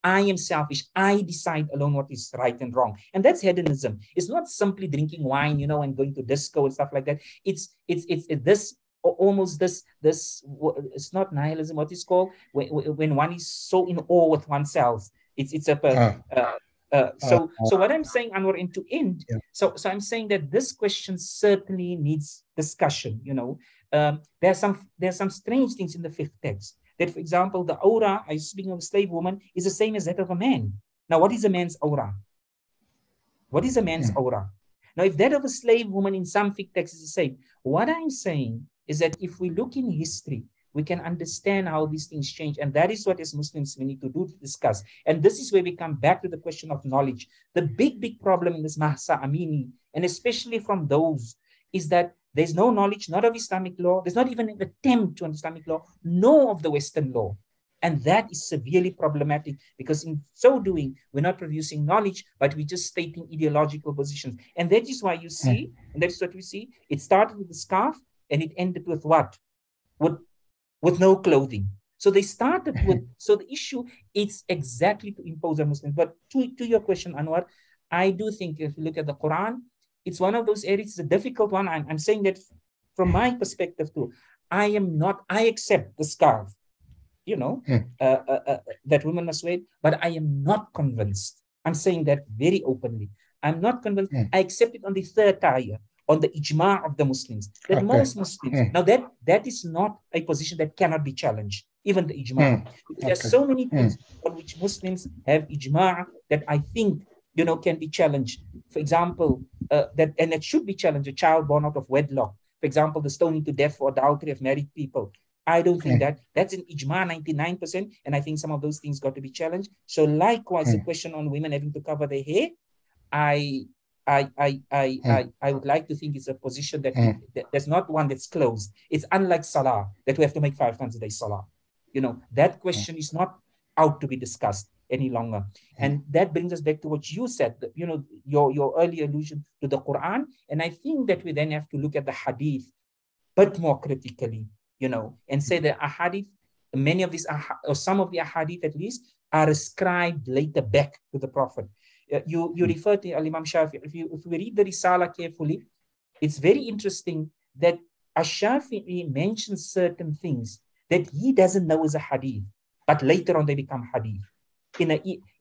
I am selfish. I decide alone what is right and wrong. And that's hedonism. It's not simply drinking wine, and going to disco and stuff like that. It's this, almost this, it's not nihilism, what is called, when one is so in awe with oneself. So what I'm saying, Anwar, to end, so I'm saying that this question certainly needs discussion. There's some strange things in the fifth text. That, for example, the aura, I was speaking of a slave woman, is the same as that of a man. Now, what is a man's aura? What is a man's aura? Now, if that of a slave woman in some fiqh texts is the same, what I'm saying is that if we look in history, we can understand how these things change. And that is what, as Muslims, we need to do, to discuss. And this is where we come back to the question of knowledge. The big problem in this Mahsa Ameeni, and especially from those, is that there's no knowledge, not of Islamic law. There's not even an attempt to understand Islamic law, nor of the Western law. And that is severely problematic, because in so doing, we're not producing knowledge, but we're just stating ideological positions. And that is why you see, and that's what we see, it started with the scarf, and it ended with what? With no clothing. So they started with, so the issue is exactly to impose on Muslims. But to your question, Anwar, I do think if you look at the Quran, it's one of those areas, it's a difficult one. I'm saying that from my perspective too, I accept the scarf, you know, that women must wear, but I am not convinced. I'm saying that very openly. I'm not convinced. I accept it on the third tier, on the ijma of the Muslims, that most Muslims, now that is not a position that cannot be challenged, even the ijma. Because there's so many things on which Muslims have ijma that I think, you know, can be challenged. For example, that it should be challenged, a child born out of wedlock. For example, the stoning to death for adultery of married people. I don't think that's an ijma 99%, and I think some of those things got to be challenged. So likewise, the question on women having to cover their hair, I would like to think it's a position that, that there's not one that's closed. It's unlike Salah, that we have to make 5 times a day Salah. You know, that question is not out to be discussed any longer. And that brings us back to what you said, you know, your early allusion to the Qur'an. And I think that we then have to look at the hadith but more critically, you know, and say that ahadith, many of these, or some of the ahadith at least, are ascribed later back to the Prophet. You refer to Al-Imam Shafi'i. If we read the Risala carefully, it's very interesting that Ash-Shafi'i mentions certain things that he doesn't know as a hadith, but later on they become hadith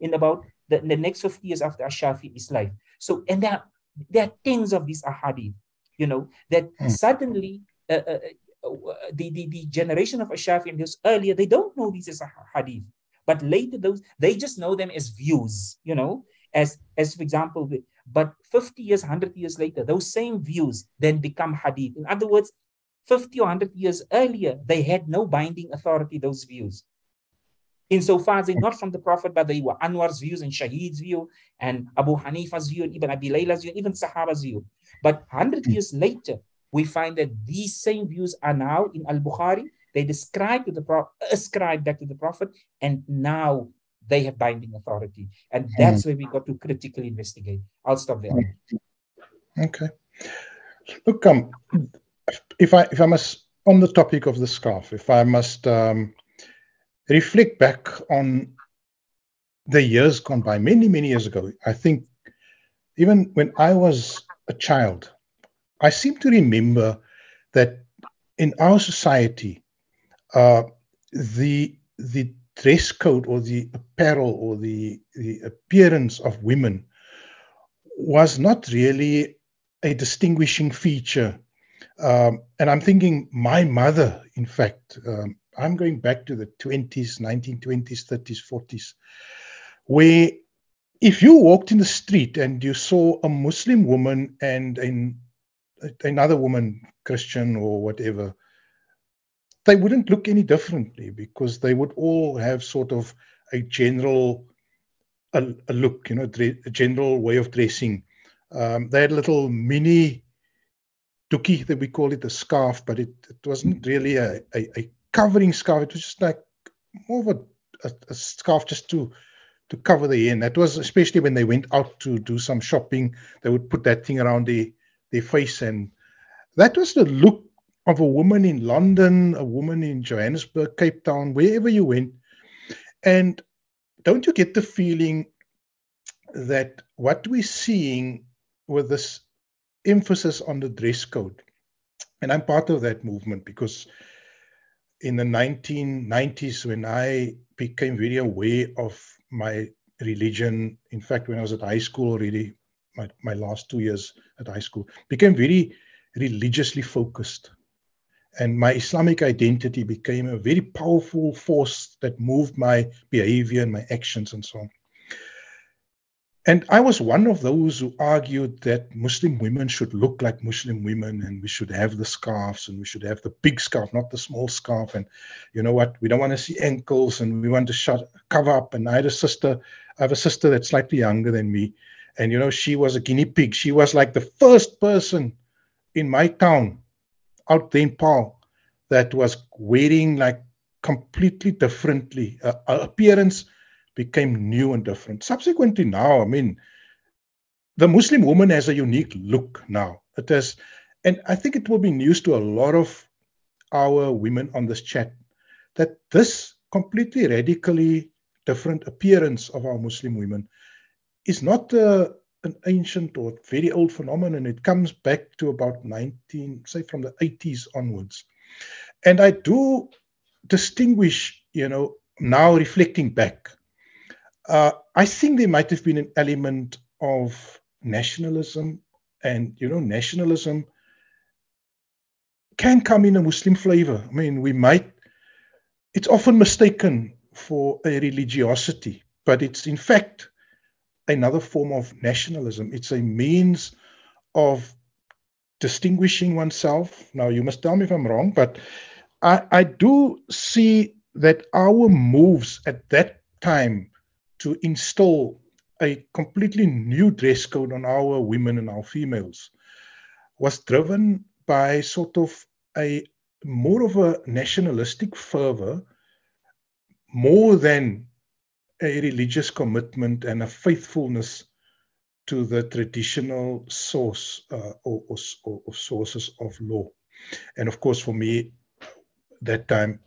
in about the next 50 years after Ash-Shafi'i's life. So, and there are tens of these ahadith, you know, that suddenly the generation of Ash-Shafi'i and those earlier, they don't know these as a hadith, but later they just know them as views, you know, as for example, but 50 years, 100 years later, those same views then become hadith. In other words, 50 or 100 years earlier, they had no binding authority, those views. Insofar as they're not from the Prophet, but they were Anwar's views and Shahid's view and Abu Hanifa's view and Ibn Abi Layla's view, even Sahaba's view. But 100 years later, we find that these same views are now in Al-Bukhari. They ascribe back to the Prophet, and now they have binding authority. And that's where we got to critically investigate. I'll stop there. Okay. Look, if I must, on the topic of the scarf, if I must reflect back on the years gone by, many, many years ago, I think even when I was a child, I seem to remember that in our society, the dress code or the apparel or the appearance of women was not really a distinguishing feature. And I'm thinking my mother, in fact, I'm going back to the 20s, 1920s, 30s, 40s, where if you walked in the street and you saw a Muslim woman and another woman, Christian or whatever, they wouldn't look any differently because they would all have sort of a general a look, you know, a general way of dressing. They had a little mini tuki, that we call it, a scarf, but it wasn't really a covering scarf. It was just like more of a scarf just to cover the hair. And that was especially when they went out to do some shopping, they would put that thing around their face. And that was the look of a woman in London, a woman in Johannesburg, Cape Town, wherever you went. And don't you get the feeling that what we're seeing with this emphasis on the dress code, and I'm part of that movement because in the 1990s, when I became very aware of my religion, in fact, when I was at high school already, my last 2 years at high school, became very religiously focused. And my Islamic identity became a very powerful force that moved my behavior and my actions and so on. And I was one of those who argued that Muslim women should look like Muslim women, and we should have the scarves, and we should have the big scarf, not the small scarf. And you know what? We don't want to see ankles, and we want to cover up. And I have a sister that's slightly younger than me. And, you know, she was a guinea pig. She was like the first person in my town out there in Paul that was wearing like completely differently. Her appearance became new and different. Subsequently now, I mean, the Muslim woman has a unique look now. It has, and I think it will be news to a lot of our women on this chat that this completely radically different appearance of our Muslim women is not an ancient or very old phenomenon. It comes back to about say from the 80s onwards. And I do distinguish, now reflecting back, I think there might have been an element of nationalism, and, nationalism can come in a Muslim flavor. I mean, it's often mistaken for a religiosity, but it's in fact another form of nationalism. It's a means of distinguishing oneself. Now, you must tell me if I'm wrong, but I do see that our moves at that time to install a completely new dress code on our women and our females was driven by sort of more of a nationalistic fervor, more than a religious commitment and a faithfulness to the traditional source or sources of law. And of course, for me, that time,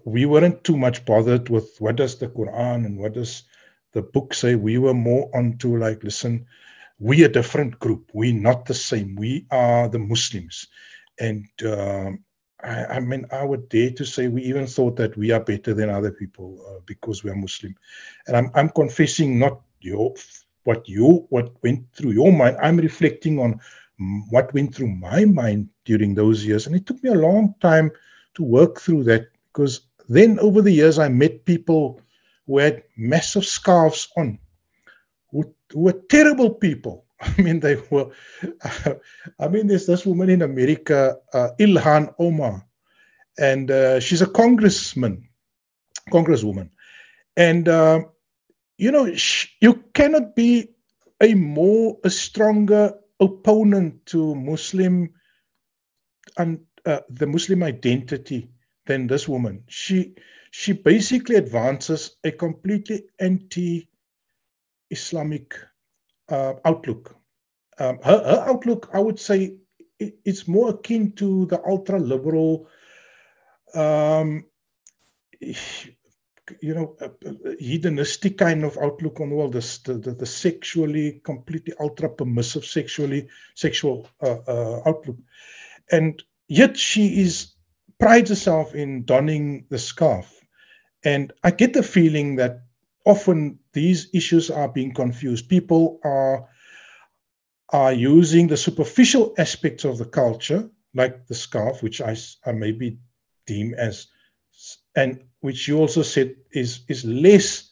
we weren't too much bothered with what does the Qur'an and what does the book say. We were more onto like, listen, we a different group. We're not the same. We are the Muslims. And I mean, I would dare to say we even thought that we are better than other people because we are Muslim. And I'm confessing not what went through your mind. I'm reflecting on what went through my mind during those years. And it took me a long time to work through that, because then over the years I met people who had massive scarves on, who were terrible people. I mean, they were, there's this woman in America, Ilhan Omar, and she's a congresswoman. And, you cannot be a stronger opponent to Muslim and the Muslim identity than this woman. She basically advances a completely anti-Islamic outlook. Her outlook, I would say, it's more akin to the ultra-liberal, hedonistic kind of outlook on the world, the sexually, completely ultra-permissive sexual outlook. And yet she prides herself in donning the scarf. And I get the feeling that often these issues are being confused. People are using the superficial aspects of the culture, like the scarf, which I maybe deem as, and which you also said is less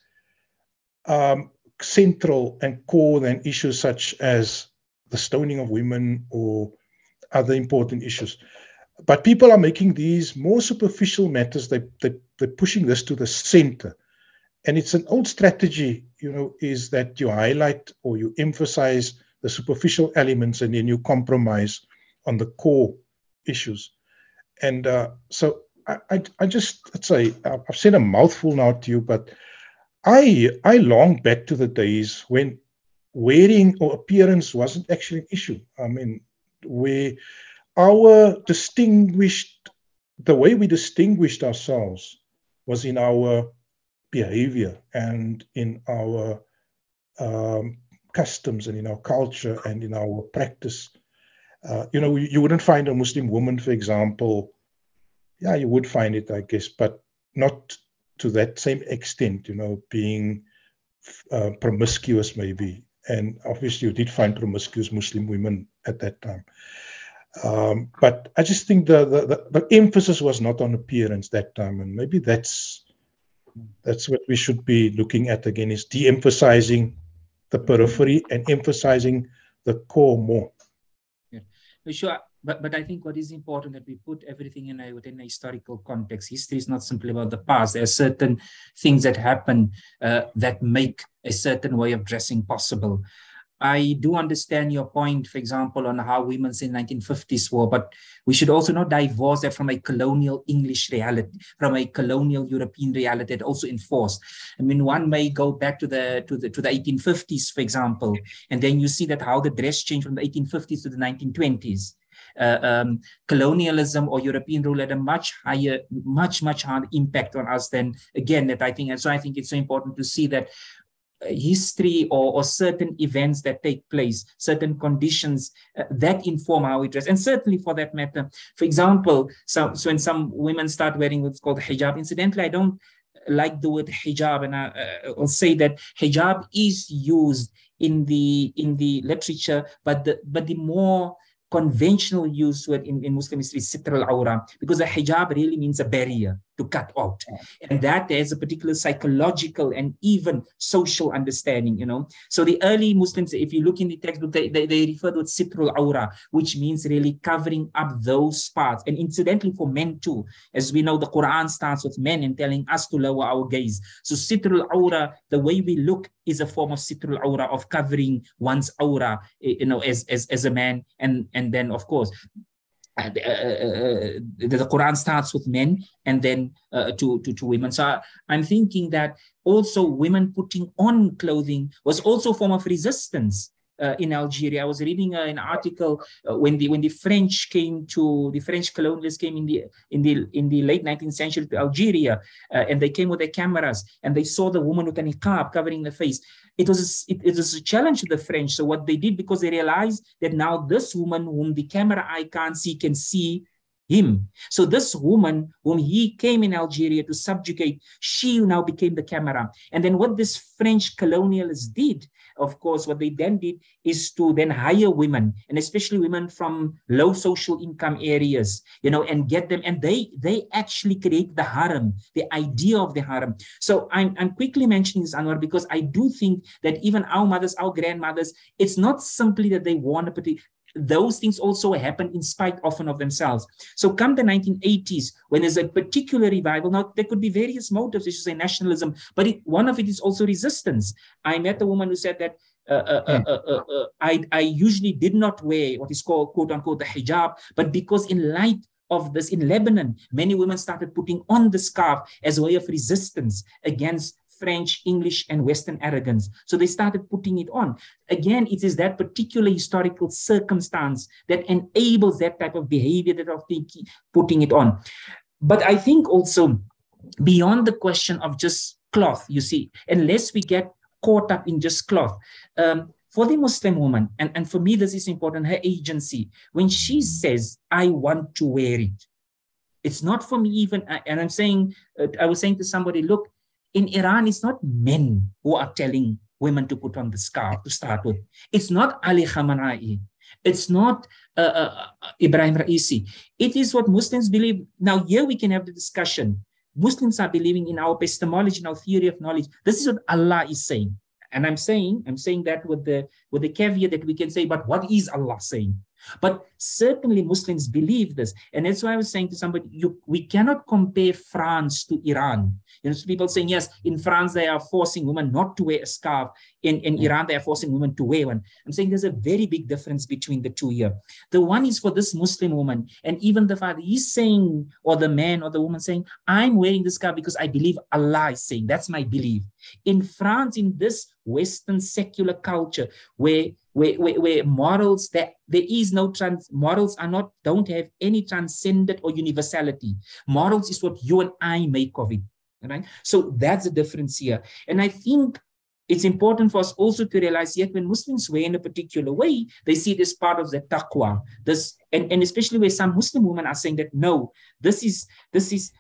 central and core than issues such as the stoning of women or other important issues. But people are making these more superficial matters. They're pushing this to the center. And it's an old strategy, is that you highlight or you emphasize the superficial elements and then you compromise on the core issues. And so I just, let's say, I've said a mouthful now to you, but I long back to the days when wearing or appearance wasn't actually an issue. I mean, where the way we distinguished ourselves was in our behavior and in our customs and in our culture and in our practice. You wouldn't find a Muslim woman, for example. Yeah, you would find it, I guess, but not to that same extent, being promiscuous maybe. And obviously you did find promiscuous Muslim women at that time. But I just think the emphasis was not on appearance that time. And maybe that's what we should be looking at again, is de-emphasizing the periphery and emphasizing the core more. Yeah. Sure. But I think what is important that we put everything within a historical context. History is not simply about the past. There are certain things that happen that make a certain way of dressing possible. I do understand your point, for example, on how women's in 1950s were, but we should also not divorce that from a colonial English reality, from a colonial European reality that also enforced. I mean, one may go back to the 1850s, for example, and then you see that how the dress changed from the 1850s to the 1920s. Colonialism or European rule had a much higher impact on us than, again, that I think, and so I think it's so important to see that history or certain events that take place, certain conditions that inform how we dress. And certainly for that matter, for example, so when some women start wearing what's called hijab, incidentally, I don't like the word hijab, and I'll say that hijab is used in the literature, but the more conventional use word in Muslim history is sitr al-awra, because the hijab really means a barrier to cut out. And that has a particular psychological and even social understanding, you know. So the early Muslims, if you look in the textbook, they refer to sitr al-awra, which means really covering up those parts. And incidentally for men too, as we know, the Qur'an starts with men and telling us to lower our gaze. So sitr al-awra, the way we look, is a form of sitr al-awra, of covering one's aura, you know, as a man. And then of course, the Quran starts with men and then to women. So I'm thinking that also women putting on clothing was also a form of resistance in Algeria. I was reading an article when the French came to, the French colonialists came in the late 19th century to Algeria, and they came with their cameras and they saw the woman with a niqab covering the face. It was a challenge to the French. So what they did, because they realized that now this woman whom the camera eye can't see can see him. So this woman whom he came in Algeria to subjugate, she now became the camera. And then what this French colonialists did, of course, what they then did is to then hire women, and especially women from low social income areas, you know, and get them, and they actually create the harem, the idea of the harem. So I'm quickly mentioning this, Anwar, because I do think that even our mothers, our grandmothers, it's not simply that they want a particular, those things also happen in spite often of themselves. So come the 1980s, when there's a particular revival, now there could be various motives, as you say, nationalism, but one of it is also resistance. I met a woman who said that I usually did not wear what is called, quote unquote, the hijab, but because in light of this in Lebanon, many women started putting on the scarf as a way of resistance against French, English, and Western arrogance. So they started putting it on. Again, it is that particular historical circumstance that enables that type of behavior, that of putting it on. But I think also beyond the question of just cloth, you see, unless we get caught up in just cloth, for the Muslim woman, and for me this is important, her agency, when she says, I want to wear it, it's not for me even, and I'm saying, I was saying to somebody, look, in Iran, it's not men who are telling women to put on the scarf to start with. It's not Ali Khamenei. It's not Ibrahim Raisi. It is what Muslims believe. Now, here we can have the discussion. Muslims are believing in our epistemology, in our theory of knowledge. This is what Allah is saying. And I'm saying that with the caveat that we can say, but what is Allah saying? But certainly Muslims believe this. And that's why I was saying to somebody, we cannot compare France to Iran. You know, so people saying, yes, in France, they are forcing women not to wear a scarf. In Iran, they are forcing women to wear one. I'm saying there's a very big difference between the two here. The one is for this Muslim woman, and even the father, he's saying, or the man or the woman saying, I'm wearing this scarf because I believe Allah is saying, that's my belief. In France, in this Western secular culture, where morals, there is no morals don't have any transcendent or universality. Morals is what you and I make of it, right? So that's the difference here. And I think it's important for us also to realize, yet when Muslims wear in a particular way, they see this part of the taqwa. And especially where some Muslim women are saying that, no, this is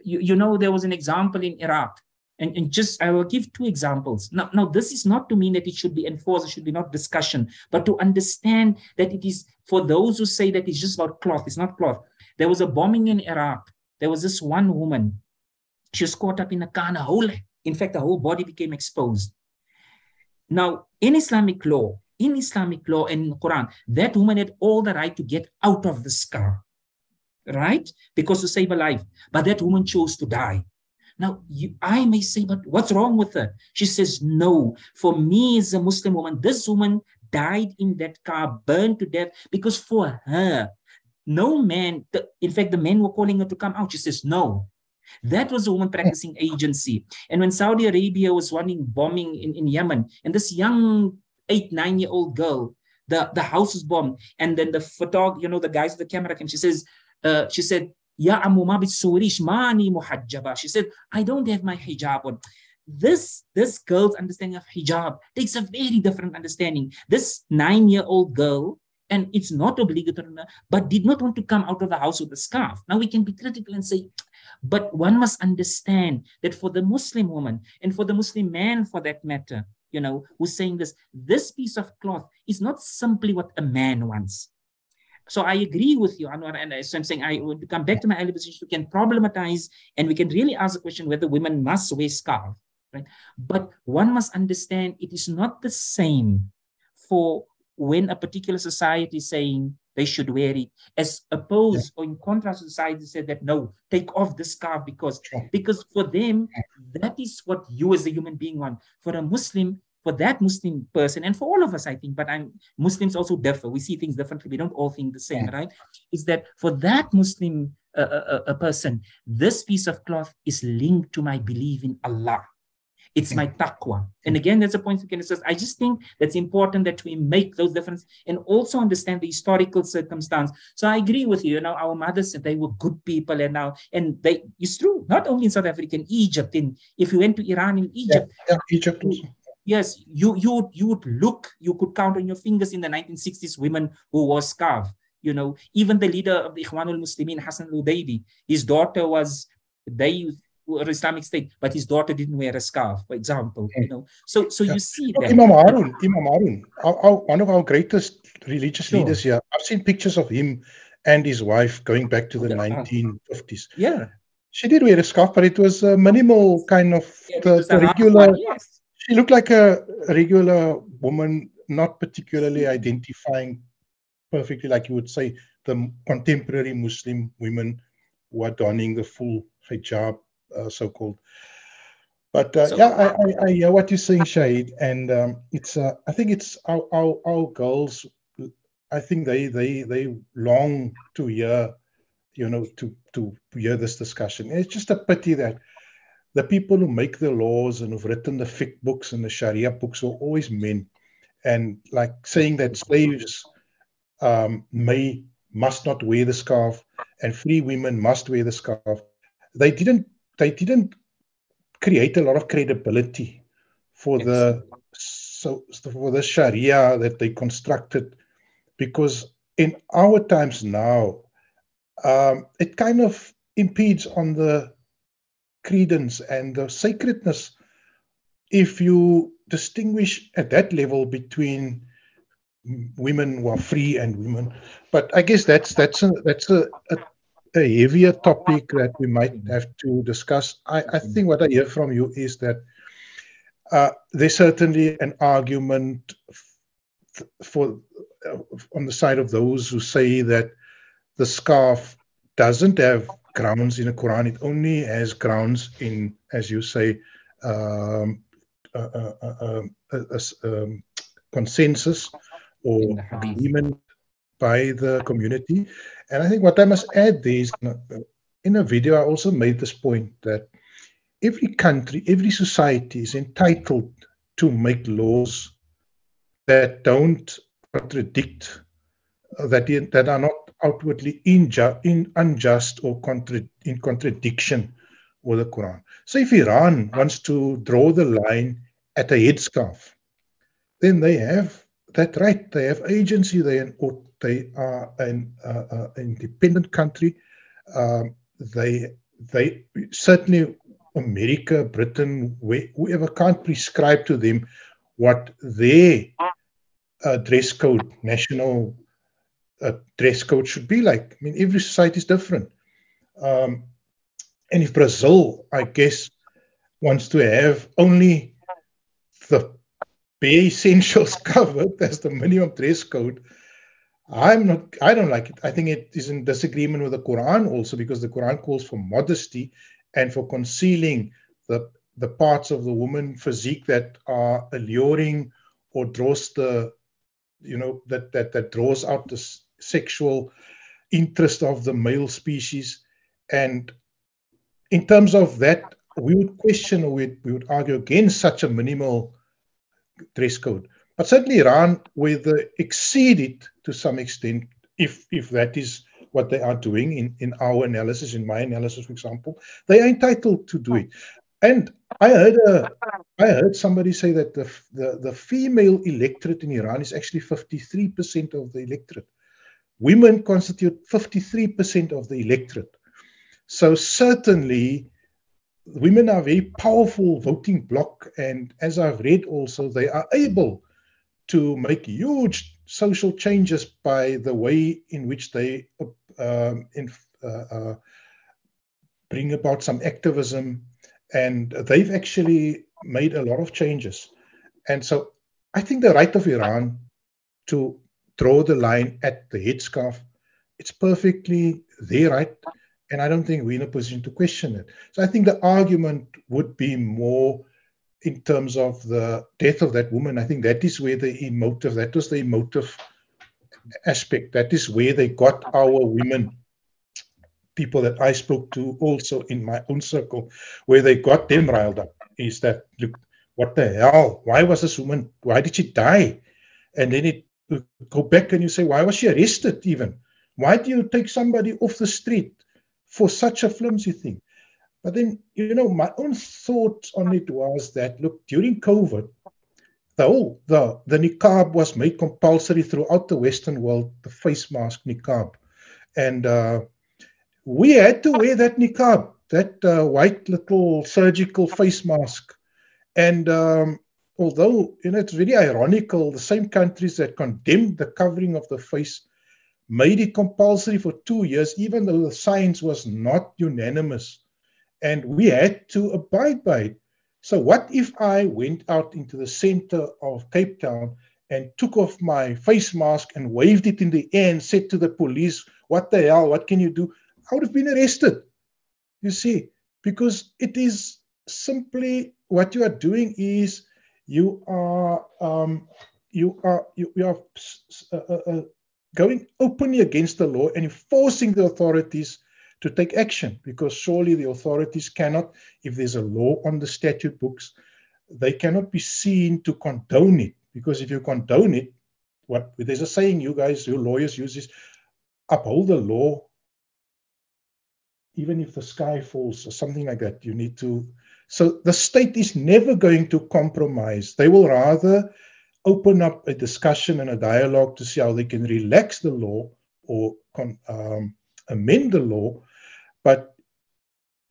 you know, there was an example in Iraq. And just, I will give two examples. Now, this is not to mean that it should be enforced, it should be not discussion, but to understand that it is for those who say that it's just about cloth. It's not cloth. There was a bombing in Iraq. There was this one woman. She was caught up in a car, in fact, the whole body became exposed. Now, in Islamic law and in the Quran, that woman had all the right to get out of this car, right? Because to save a life. But that woman chose to die. Now, I may say, but what's wrong with her? She says, no, for me as a Muslim woman, this woman died in that car, burned to death, because for her, no man, in fact, the men were calling her to come out. She says, no. That was a woman practicing agency. And when Saudi Arabia was bombing in Yemen, and this young 8-9-year-old girl, the house was bombed, and then the photographer, you know, the guys with the camera came, she said, Ya Ammuma bitsurish mani muhajjaba. She said, I don't have my hijab on. this girl's understanding of hijab takes a very different understanding. This 9-year-old girl, and it's not obligatory, but did not want to come out of the house with a scarf. Now we can be critical and say, but one must understand that for the Muslim woman and for the Muslim man, for that matter, who's saying this piece of cloth is not simply what a man wants. So I agree with you, Anwar, and so I'm saying I would come back to my earlier position. We can problematize and we can really ask the question whether women must wear scarf, right? But one must understand it is not the same for when a particular society is saying they should wear it, as opposed or in contrast to society said that no, take off the scarf because for them, that is what you as a human being want. For a Muslim, for that Muslim person, and for all of us, I think, but Muslims also differ. We see things differently. We don't all think the same, right? Is that for that Muslim a person, this piece of cloth is linked to my belief in Allah. It's my taqwa. And again, there's a point you can discuss. I just think that's important that we make those differences and also understand the historical circumstance. So I agree with you. Our mothers, they were good people, and it's true, not only in South Africa, in Egypt. If you went to Iran, in Egypt, Egypt also. Yes, you would look, you could count on your fingers in the 1960s women who wore scarf. Even the leader of the Ikhwanul Muslimin, Hassan al-Udaybi, his daughter was, they were Islamic State, but his daughter didn't wear a scarf, for example. So you see that. Imam Harun, one of our greatest religious leaders here. I've seen pictures of him and his wife going back to the 1950s. Yeah. She did wear a scarf, but it was a minimal kind of the regular. One, yes. She looked like a regular woman, not particularly identifying perfectly, like you would say, the contemporary Muslim women who are donning the full hijab, so-called. But I hear what you're saying, Shahid, and it's. I think it's our girls. I think they long to hear, to hear this discussion. And it's just a pity that the people who make the laws and who've written the fiqh books and the Sharia books were always men, and like saying that slaves must not wear the scarf and free women must wear the scarf. They didn't create a lot of credibility for the Sharia that they constructed, because in our times now, it kind of impedes on the credence and the sacredness if you distinguish at that level between women who are free and women. But I guess that's a heavier topic that we might have to discuss. I think what I hear from you is that there's certainly an argument for on the side of those who say that the scarf doesn't have grounds in the Quran. It only has grounds in, as you say, consensus or agreement by the community. And I think what I must add there is, in a video I also made this point, that every country, every society is entitled to make laws that don't contradict, that are not outwardly unjust or in contradiction with the Quran. So if Iran wants to draw the line at a headscarf, then they have that right. They have agency. They are an independent country. They certainly, America, Britain, whoever, can't prescribe to them what their dress code, national dress code should be like. I mean, every society is different. And if Brazil, I guess, wants to have only the bare essentials covered as the minimum dress code, I don't like it. I think it is in disagreement with the Quran also, because the Quran calls for modesty and for concealing the parts of the woman physique that are alluring or draws that draws out the sexual interest of the male species. And in terms of that, we would question, or we would argue against such a minimal dress code. But certainly Iran will exceed it to some extent, if that is what they are doing in our analysis, in my analysis, for example. They are entitled to do it. And I heard somebody say that the female electorate in Iran is actually 53% of the electorate. Women constitute 53% of the electorate. So certainly, women are a very powerful voting bloc, and as I've read also, they are able to make huge social changes by the way in which they bring about some activism, and they've actually made a lot of changes. And so I think the right of Iran to draw the line at the headscarf, it's perfectly their right, and I don't think we're in a position to question it. So I think the argument would be more in terms of the death of that woman. I think that is where that was the emotive aspect. That is where they got our women, people that I spoke to also in my own circle, where they got them riled up, is that, look, what the hell? Why was this woman, why did she die? And then it go back and you say, why was she arrested even? Why do you take somebody off the street for such a flimsy thing? But then, my own thoughts on it was that, look, during COVID, the niqab was made compulsory throughout the Western world, the face mask niqab. And we had to wear that niqab, that white little surgical face mask. And although, it's very ironical, the same countries that condemned the covering of the face made it compulsory for 2 years, even though the science was not unanimous. And we had to abide by it. So what if I went out into the center of Cape Town and took off my face mask and waved it in the air and said to the police, what the hell, what can you do? I would have been arrested, you see, because it is simply what you are doing is you are going openly against the law and forcing the authorities to take action, because surely the authorities cannot, if there's a law on the statute books, they cannot be seen to condone it, because if you condone it, there's a saying you guys, you lawyers use this, uphold the law even if the sky falls or something like that. You need to, so the state is never going to compromise. They will rather open up a discussion and a dialogue to see how they can relax the law or amend the law. But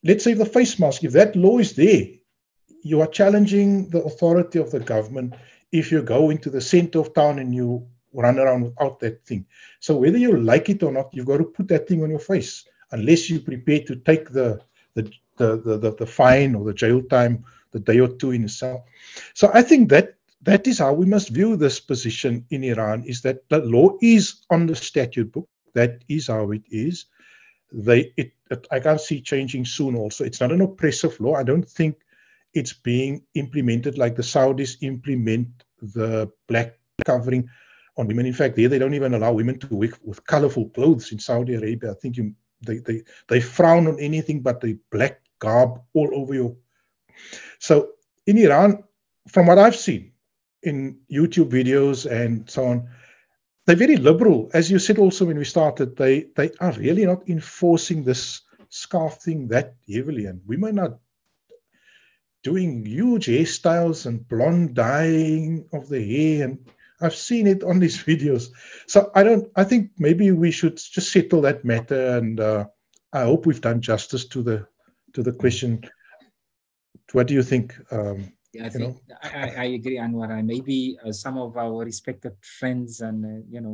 let's say the face mask, if that law is there, you are challenging the authority of the government if you go into the center of town and you run around without that thing. So whether you like it or not, you've got to put that thing on your face, unless you're prepared to take the fine or the jail time, the day or two in a cell. So I think that is how we must view this position in Iran, is that the law is on the statute book. That is how it is. I can't see changing soon also. It's not an oppressive law. I don't think it's being implemented like the Saudis implement the black covering on women. In fact, they don't even allow women to wear with colorful clothes in Saudi Arabia. I think they frown on anything but the black garb all over you. So in Iran, from what I've seen in YouTube videos and so on, they're very liberal. As you said also when we started, they are really not enforcing this scarf thing that heavily. And women are doing huge hairstyles and blonde dyeing of the hair. And I've seen it on these videos. So I think maybe we should just settle that matter. And I hope we've done justice to the question. What do you think? Yeah, I agree, Anwar. And maybe some of our respected friends and,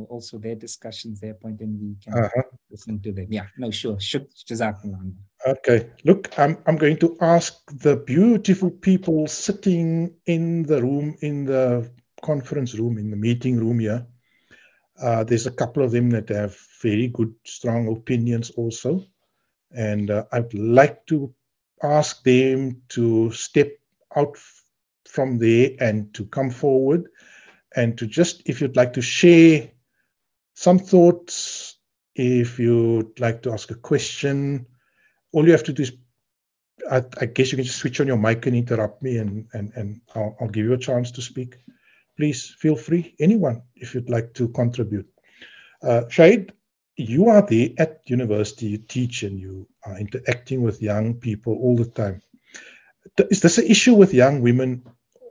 also their discussions, their point, and we can listen to them. Yeah, no, sure. Jazakallah. Okay. Look, I'm going to ask the beautiful people sitting in the room, in the conference room, in the meeting room here. There's a couple of them that have very good, strong opinions also. And I'd like to ask them to step out from there and to come forward and to just, if you'd like to share some thoughts, if you'd like to ask a question, all you have to do is, I guess you can just switch on your mic and interrupt me, and I'll give you a chance to speak. Please feel free, anyone, if you'd like to contribute. Shaik, you are there at university, you teach, and you are interacting with young people all the time. is this an issue with young women,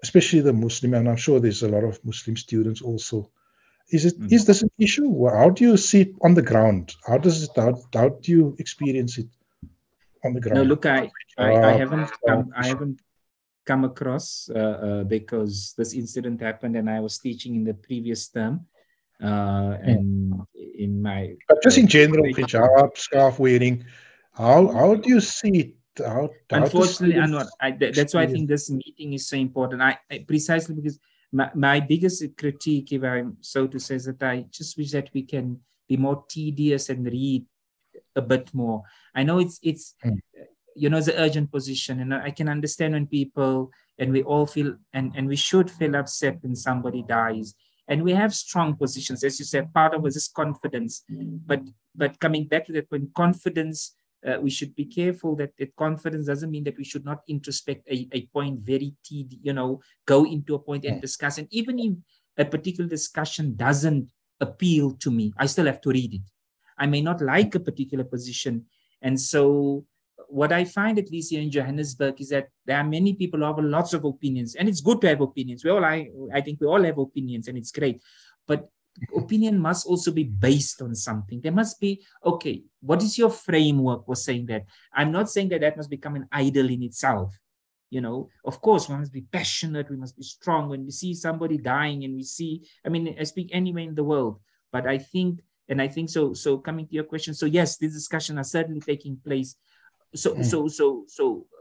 especially the Muslim, and I'm sure there's a lot of Muslim students also. Is this an issue? How do you see it on the ground? How do you experience it on the ground? No, look, I haven't come across because this incident happened and I was teaching in the previous term. And in my but just in general, hijab, scarf wearing, how do you see it? Unfortunately, Anwar, that's why I think this meeting is so important. I precisely because my biggest critique, if I'm so to say, is that I just wish that we can be more tedious and read a bit more. I know it's it's an urgent position, and I can understand when people, and we all feel, and we should feel upset when somebody dies. And we have strong positions, as you said. Part of it is confidence, but coming back to that point, confidence. We should be careful that confidence doesn't mean that we should not introspect a point very go into a point and discuss. And even if a particular discussion doesn't appeal to me, I still have to read it. I may not like a particular position. And so what I find, at least here in Johannesburg, is that there are many people who have lots of opinions, and it's good to have opinions. I think we all have opinions, and it's great. But opinion must also be based on something. There must be, okay, what is your framework for saying that? I'm not saying that must become an idol in itself. Of course, we must be passionate, we must be strong. When we see somebody dying and I speak anywhere in the world, but I think so coming to your question, so yes, these discussions are certainly taking place. So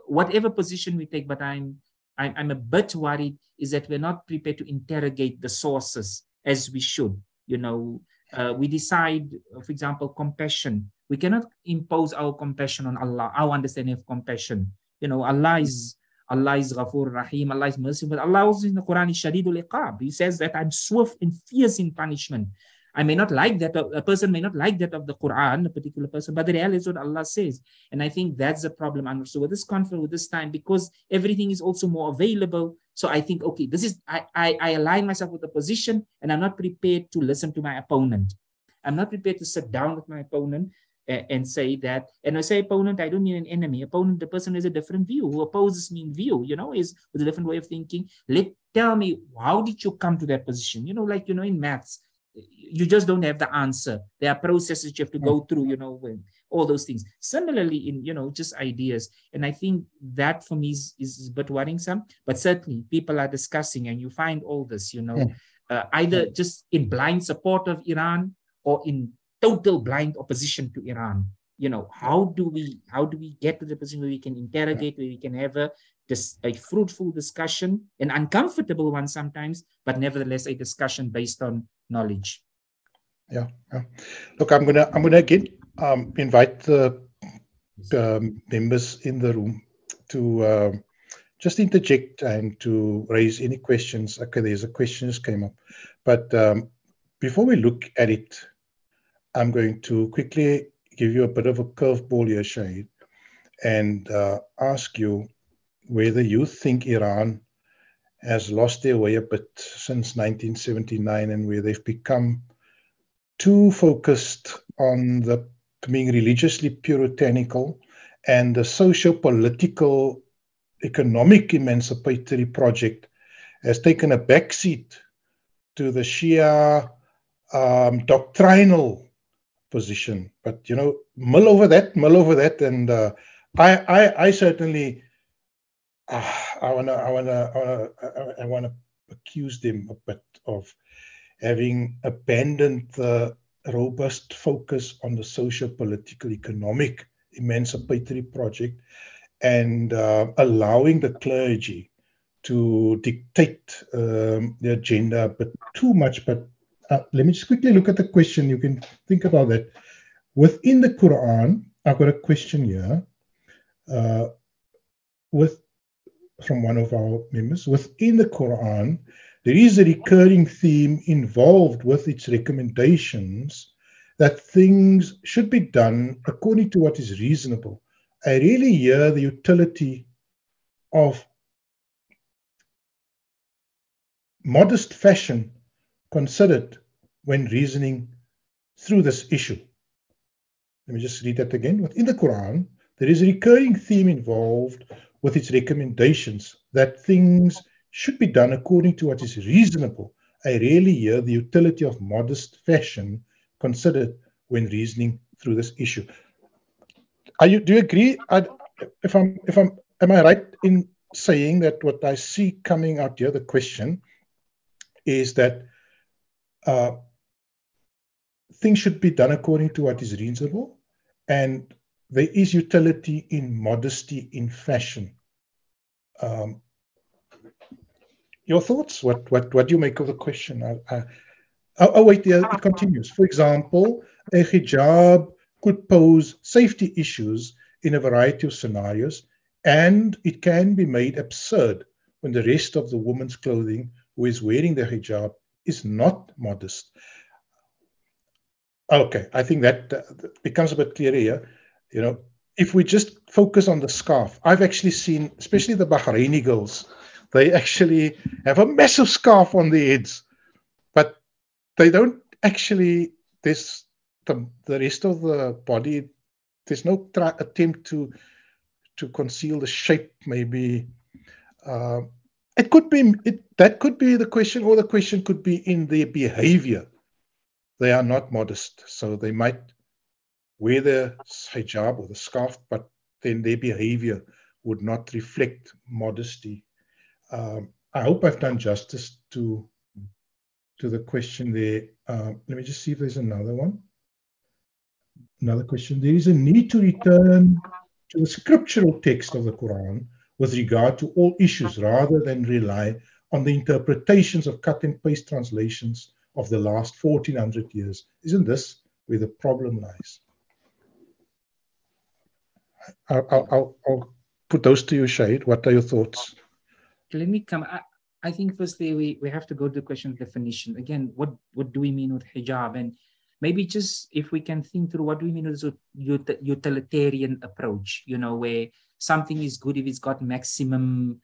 whatever position we take, but I'm a bit worried is that we're not prepared to interrogate the sources as we should. We decide, for example, compassion. We cannot impose our compassion on Allah, our understanding of compassion. Allah is Ghafoor Rahim, Allah is merciful, but Allah also in the Quran is Shadidul Iqab. He says that I'm swift and fierce in punishment. I may not like that, a person may not like that of the Quran, a particular person, but the reality is what Allah says. And I think that's the problem. And so with this conflict, with this time, because everything is also more available, so I think, okay, I align myself with the position, and I'm not prepared to listen to my opponent. I'm not prepared to sit down with my opponent and say that. And I say opponent, I don't mean an enemy. Opponent, the person has a different view, who opposes me in view, is with a different way of thinking. Tell me, how did you come to that position? In maths, you just don't have the answer. There are processes you have to go through, all those things. Similarly, in, just ideas. And I think that for me is a bit worrisome, but certainly people are discussing, and you find all this, either just in blind support of Iran or in total blind opposition to Iran. How do we get to the position where we can interrogate, where we can have a fruitful discussion, an uncomfortable one sometimes, but nevertheless a discussion based on knowledge. Yeah. Look, I'm gonna again invite the members in the room to just interject and to raise any questions. Okay, there's a question that came up, but before we look at it, I'm going to quickly give you a bit of a curveball here, Shaik, and ask you whether you think Iran has lost their way a bit since 1979, and where they've become too focused on the being religiously puritanical, and the socio-political economic emancipatory project has taken a backseat to the Shia doctrinal position. But mull over that, and I certainly I wanna accuse them a bit of having abandoned the robust focus on the socio-political economic emancipatory project, and allowing the clergy to dictate the agenda a bit too much. But let me just quickly look at the question. You can think about that. Within the Quran, I've got a question here from one of our members. Within the Quran, there is a recurring theme involved with its recommendations that things should be done according to what is reasonable. I really hear the utility of modest fashion considered when reasoning through this issue. Let me just read that again. Within the Quran, there is a recurring theme involved with its recommendations that things should be done according to what is reasonable, I rarely hear the utility of modest fashion considered when reasoning through this issue. Do you agree? Am I right in saying that what I see coming out here, the question, is that things should be done according to what is reasonable, and there is utility in modesty in fashion. Your thoughts? What do you make of the question? Wait, it continues. For example, a hijab could pose safety issues in a variety of scenarios, and it can be made absurd when the rest of the woman's clothing who is wearing the hijab is not modest. Okay, I think that becomes a bit clearer here. You know, if we just focus on the scarf, I've actually seen, especially the Bahraini girls, they actually have a massive scarf on their heads, but they don't actually, there's the rest of the body, there's no attempt to conceal the shape, maybe. It could be, that could be the question, or the question could be in their behavior. They are not modest, so they might wear the hijab or the scarf, but then their behavior would not reflect modesty. I hope I've done justice to the question there. Let me just see if there's another one. Another question. There is a need to return to the scriptural text of the Quran with regard to all issues rather than rely on the interpretations of cut and paste translations of the last 1400 years. Isn't this where the problem lies? I'll put those to you, Shaik. What are your thoughts? Let me come. I think firstly we have to go to the question of definition. Again, what do we mean with hijab? And maybe just if we can think through what do we mean with a utilitarian approach, you know, where something is good if it's got maximum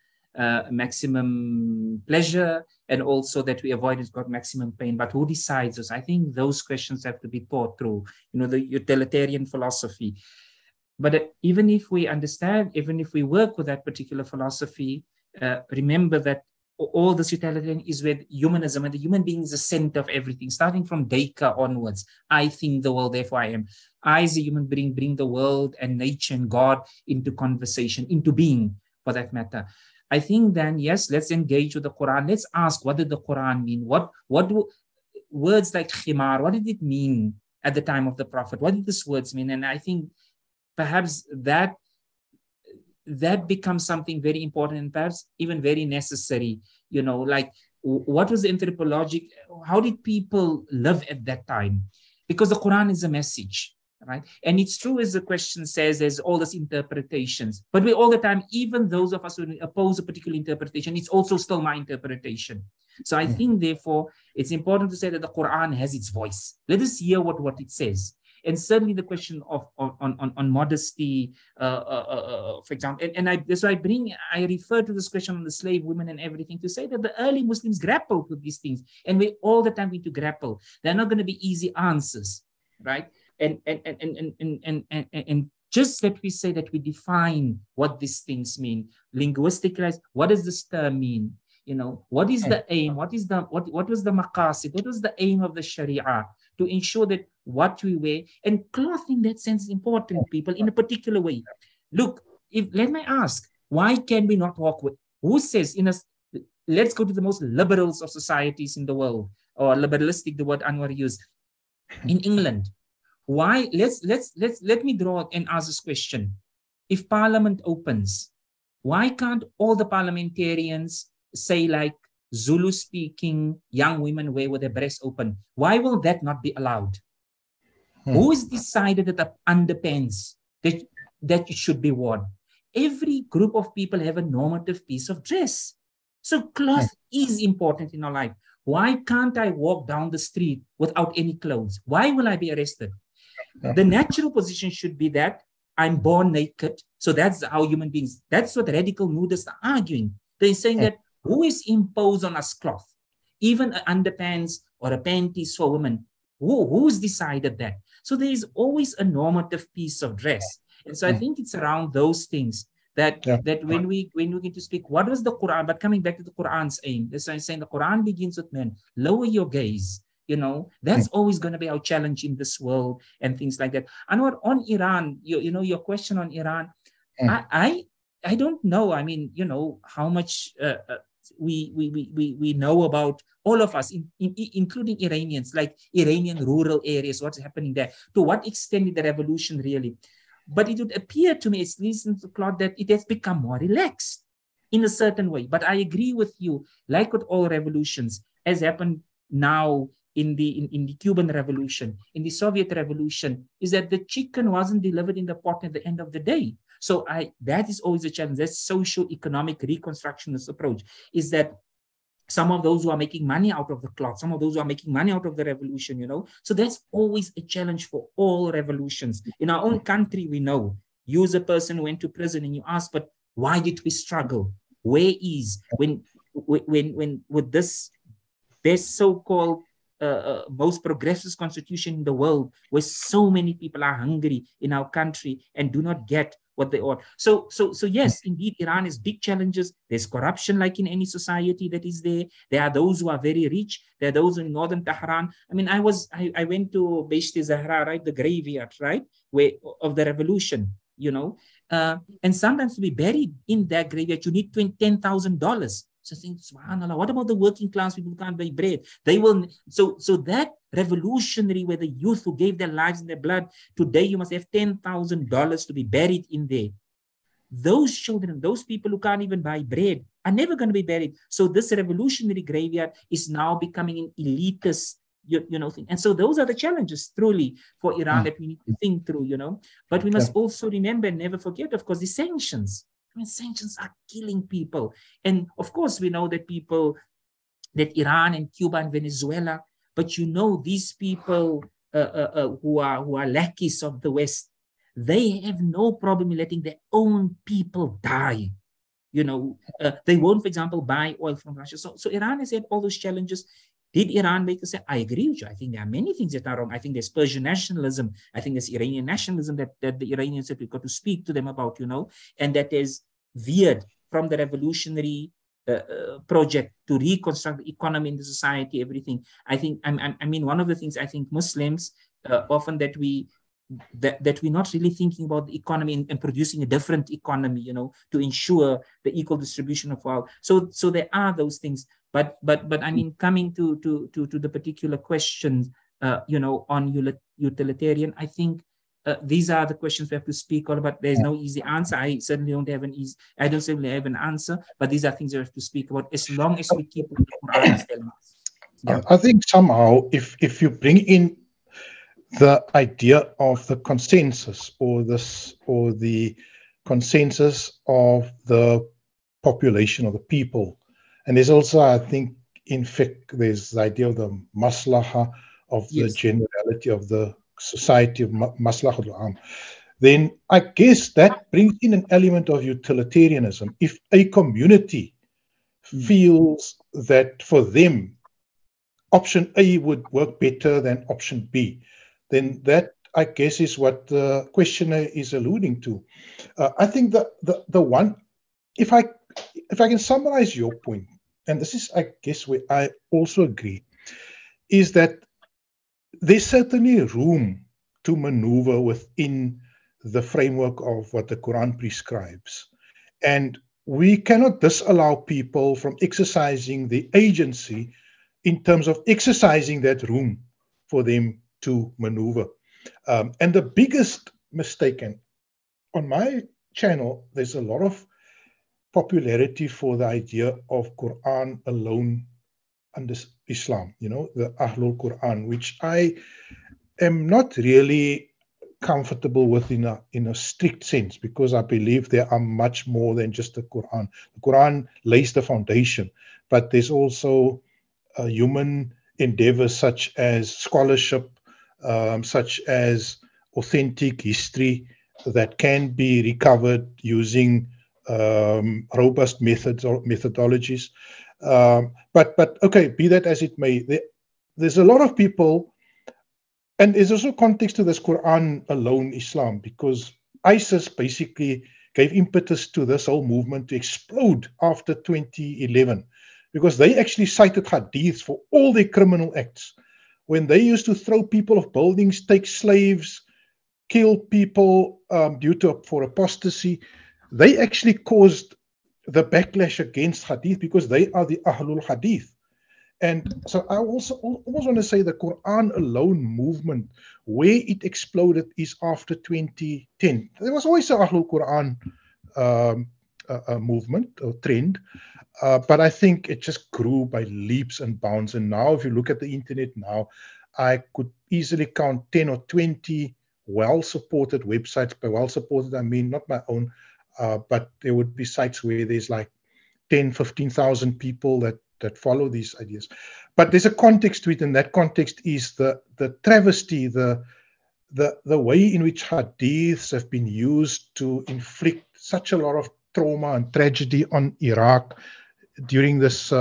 pleasure, and also that we avoid it's got maximum pain. But who decides this? I think those questions have to be thought through, you know, the utilitarian philosophy. But even if we understand, even if we work with that particular philosophy, remember that all this utilitarian is with humanism, and the human being is the center of everything, starting from Descartes onwards. I think the world, therefore I am. I, as a human being, bring the world and nature and God into conversation, into being, for that matter. I think then, yes, let's engage with the Quran. Let's ask, what did the Quran mean? What do words like khimar, what did it mean at the time of the Prophet? What did these words mean? And I think perhaps that becomes something very important and perhaps even very necessary, you know, like what was the anthropologic, how did people live at that time? Because the Quran is a message, right? And it's true, as the question says, there's all these interpretations, but we all the time, even those of us who oppose a particular interpretation, it's also still my interpretation. So I think, therefore, it's important to say that the Quran has its voice. Let us hear what it says. And certainly the question of on modesty, for example, and that's why I refer to this question on the slave women and everything to say that the early Muslims grappled with these things, and we all the time need to grapple. They're not going to be easy answers, right? And just that we say that we define what these things mean linguistically. What does this term mean? You know, what is the aim? What was the maqasid? What was the aim of the Sharia to ensure that what we wear and cloth in that sense is important, people, in a particular way. Look, let me ask, why can we not walk with? Who says let's go to the most liberals of societies in the world, or liberalistic, the word Anwar used, in England. Why? Let me draw and ask this question. If Parliament opens, why can't all the parliamentarians say, like, Zulu speaking young women wear with their breasts open? Why will that not be allowed? Who has decided that the underpants that it should be worn? Every group of people have a normative piece of dress. So cloth is important in our life. Why can't I walk down the street without any clothes? Why will I be arrested? The natural position should be that I'm born naked. So that's how human beings, that's what radical nudists are arguing. They're saying that who is imposed on us cloth? Even underpants or a panties for women. Who's decided that? So there is always a normative piece of dress. And so I think it's around those things that when we get to speak, what was the Quran? But coming back to the Quran's aim, as I'm saying, the Quran begins with men. Lower your gaze. That's always going to be our challenge in this world and things like that. Anwar, on Iran, your question on Iran, I don't know. I mean, how much we know about all of us, including Iranians, like Iranian rural areas, what's happening there. To what extent is the revolution really? But it would appear to me, it's recent to Claude, that it has become more relaxed in a certain way. But I agree with you, like with all revolutions, as happened now in the Cuban Revolution, in the Soviet Revolution, is that the chicken wasn't delivered in the pot at the end of the day. So that is always a challenge. That's socio-economic reconstructionist approach, is that some of those who are making money out of the cloth, some of those who are making money out of the revolution, So that's always a challenge for all revolutions. In our own country, we know, you as a person who went to prison and you ask, but why did we struggle? Where is, when with this best so-called most progressive constitution in the world, where so many people are hungry in our country and do not get what they ought. So yes, indeed, Iran has big challenges. There's corruption, like in any society that is there. There are those who are very rich. There are those in northern Tehran. I mean, I went to Beishte Zahra, right, the graveyard, right, of the revolution, and sometimes to be buried in that graveyard, you need $10,000. So think, subhanAllah, what about the working class people who can't buy bread? They will. So that revolutionary, where the youth who gave their lives and their blood, today you must have $10,000 to be buried in there. Those children, those people who can't even buy bread, are never going to be buried. So this revolutionary graveyard is now becoming an elitist, thing. And so those are the challenges, truly, for Iran that we need to think through, But we must also remember and never forget, of course, the sanctions. I mean, sanctions are killing people. And of course, we know that Iran and Cuba and Venezuela, but these people who are lackeys of the West, they have no problem in letting their own people die. They won't, for example, buy oil from Russia. So Iran has had all those challenges. Did Iran make a say? I agree with you. I think there are many things that are wrong. I think there's Persian nationalism. I think there's Iranian nationalism that the Iranians have got to speak to them about, and that is veered from the revolutionary project to reconstruct the economy in the society, everything. I think, I mean, one of the things I think Muslims often that we're not really thinking about the economy and producing a different economy, to ensure the equal distribution of wealth. So there are those things. But I mean, coming to the particular questions, on utilitarian, I think these are the questions we have to speak all about. There's no easy answer. I certainly don't have an answer, but these are things we have to speak about, as long as we keep what the Quran is telling us. Yeah. I think somehow, if you bring in the idea of the consensus or the consensus of the population or the people, and there's also, I think, in fiqh, there's the idea of the maslaha, of the generality of the society, of maslaha al-am, then I guess that brings in an element of utilitarianism. If a community feels that for them option A would work better than option B, then that, I guess, is what the questioner is alluding to. I think the one, if I can summarize your point, and this is, I guess, where I also agree, is that there's certainly room to maneuver within the framework of what the Quran prescribes. And we cannot disallow people from exercising the agency in terms of exercising that room for them to maneuver. And the biggest mistake, and on my channel, there's a lot of popularity for the idea of Quran alone under Islam, the Ahlul Quran, which I am not really comfortable with in a strict sense, because I believe there are much more than just the Quran. The Quran lays the foundation, but there's also human endeavors such as scholarship, such as authentic history that can be recovered using robust methods or methodologies. But okay, be that as it may, there's a lot of people, and there's also context to this Quran alone Islam, because ISIS basically gave impetus to this whole movement to explode after 2011, because they actually cited hadiths for all their criminal acts. When they used to throw people off buildings, take slaves, kill people for apostasy, they actually caused the backlash against hadith because they are the Ahlul Hadith. And so I also almost want to say the Quran alone movement, where it exploded is after 2010. There was always an Ahlul Quran movement or trend, but I think it just grew by leaps and bounds. And now if you look at the internet now, I could easily count 10 or 20 well-supported websites. By well-supported, I mean not my own, but there would be sites where there's like 10, 15,000 people that follow these ideas. But there's a context to it, and that context is the travesty, the way in which hadiths have been used to inflict such a lot of trauma and tragedy on Iraq during this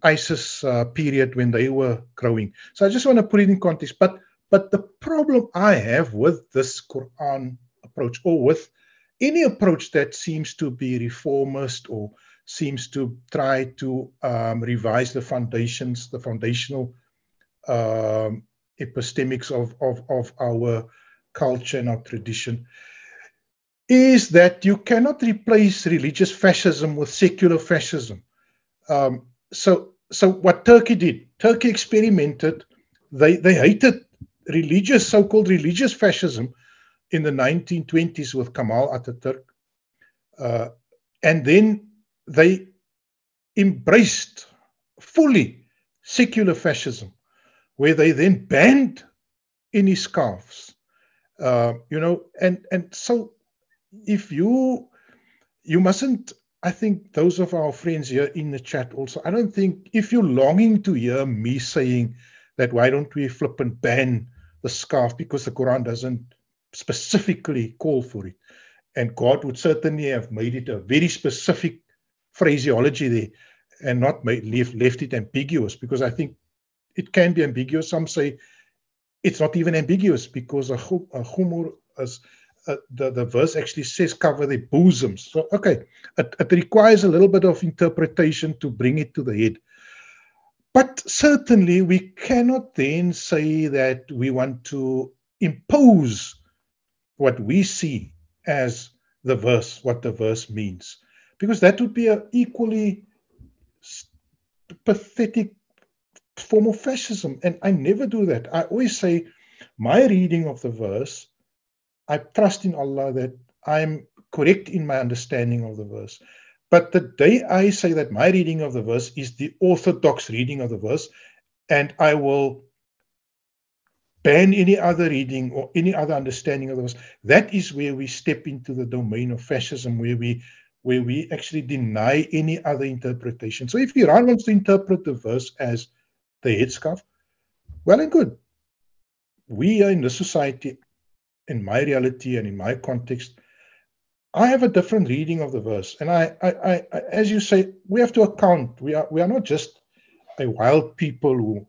ISIS period when they were growing. So I just want to put it in context. But the problem I have with this Quran approach, or with any approach that seems to be reformist or seems to try to revise the foundations, the foundational epistemics of our culture and our tradition, is that you cannot replace religious fascism with secular fascism. So what Turkey did, Turkey experimented. They hated so-called religious fascism in the 1920s with Kemal Ataturk, and then they embraced fully secular fascism, where they then banned any scarves, and so if you mustn't, I think those of our friends here in the chat also, I don't think, if you're longing to hear me saying that why don't we flip and ban the scarf because the Quran doesn't specifically call for it, and God would certainly have made it a very specific phraseology there and not left it ambiguous, because I think it can be ambiguous. Some say it's not even ambiguous because a khumur, the verse actually says cover their bosoms. So, okay, it requires a little bit of interpretation to bring it to the head. But certainly we cannot then say that we want to impose what we see as the verse, what the verse means, because that would be an equally pathetic form of fascism. And I never do that. I always say my reading of the verse, I trust in Allah that I'm correct in my understanding of the verse. But the day I say that my reading of the verse is the orthodox reading of the verse, and I will ban any other reading or any other understanding of the verse, that is where we step into the domain of fascism, where we actually deny any other interpretation. So if Iran wants to interpret the verse as the headscarf, well and good. We are in this society, in my reality and in my context, I have a different reading of the verse. And I as you say, we have to account. We are not just a wild people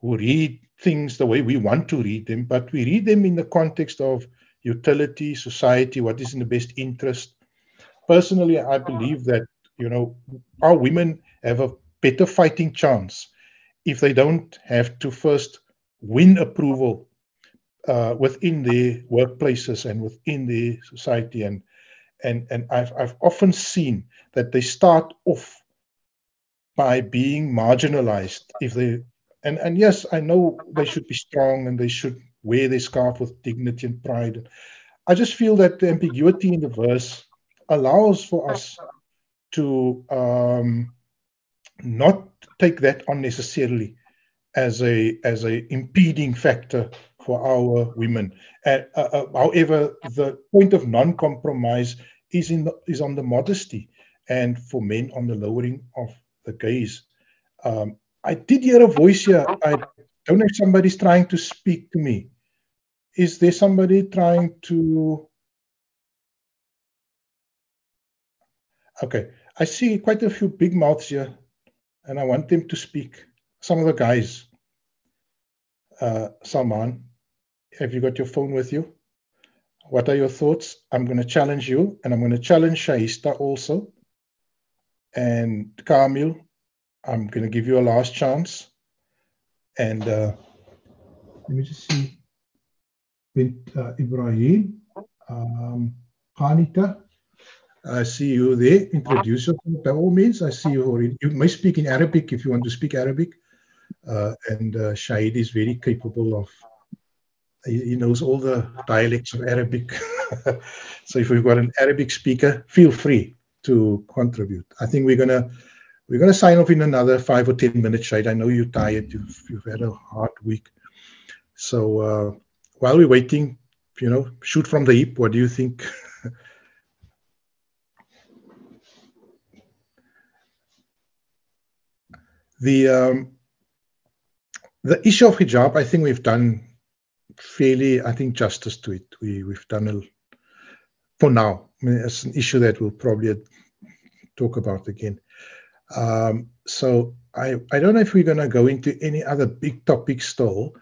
who read things the way we want to read them, but we read them in the context of utility, society, what is in the best interest. Personally, I believe that, our women have a better fighting chance if they don't have to first win approval within their workplaces and within their society. And I've often seen that they start off by being marginalized. And yes, I know they should be strong and they should wear their scarf with dignity and pride. I just feel that the ambiguity in the verse allows for us to not take that unnecessarily as a impeding factor for our women. However, the point of non-compromise is on the modesty, and for men on the lowering of the gaze. I did hear a voice here. I don't know if somebody's trying to speak to me. Is there somebody trying to? Okay, I see quite a few big mouths here, and I want them to speak. Some of the guys. Salman, have you got your phone with you? What are your thoughts? I'm going to challenge you, and I'm going to challenge Shaista also. And Kamil, I'm going to give you a last chance. And let me just see. Ibrahim, Khanita, I see you there. Introduce yourself by all means. I see you already. You may speak in Arabic if you want to speak Arabic. And Shahid is very capable of, he knows all the dialects of Arabic. So if we've got an Arabic speaker, feel free to contribute. I think we're gonna sign off in another 5 or 10 minutes, Shahid. I know you're tired. You've had a hard week. So while we're waiting, shoot from the hip. What do you think? The issue of hijab, I think we've done fairly, justice to it. We've done for now. I mean, it's an issue that we'll probably talk about again. So I don't know if we're going to go into any other big topics still.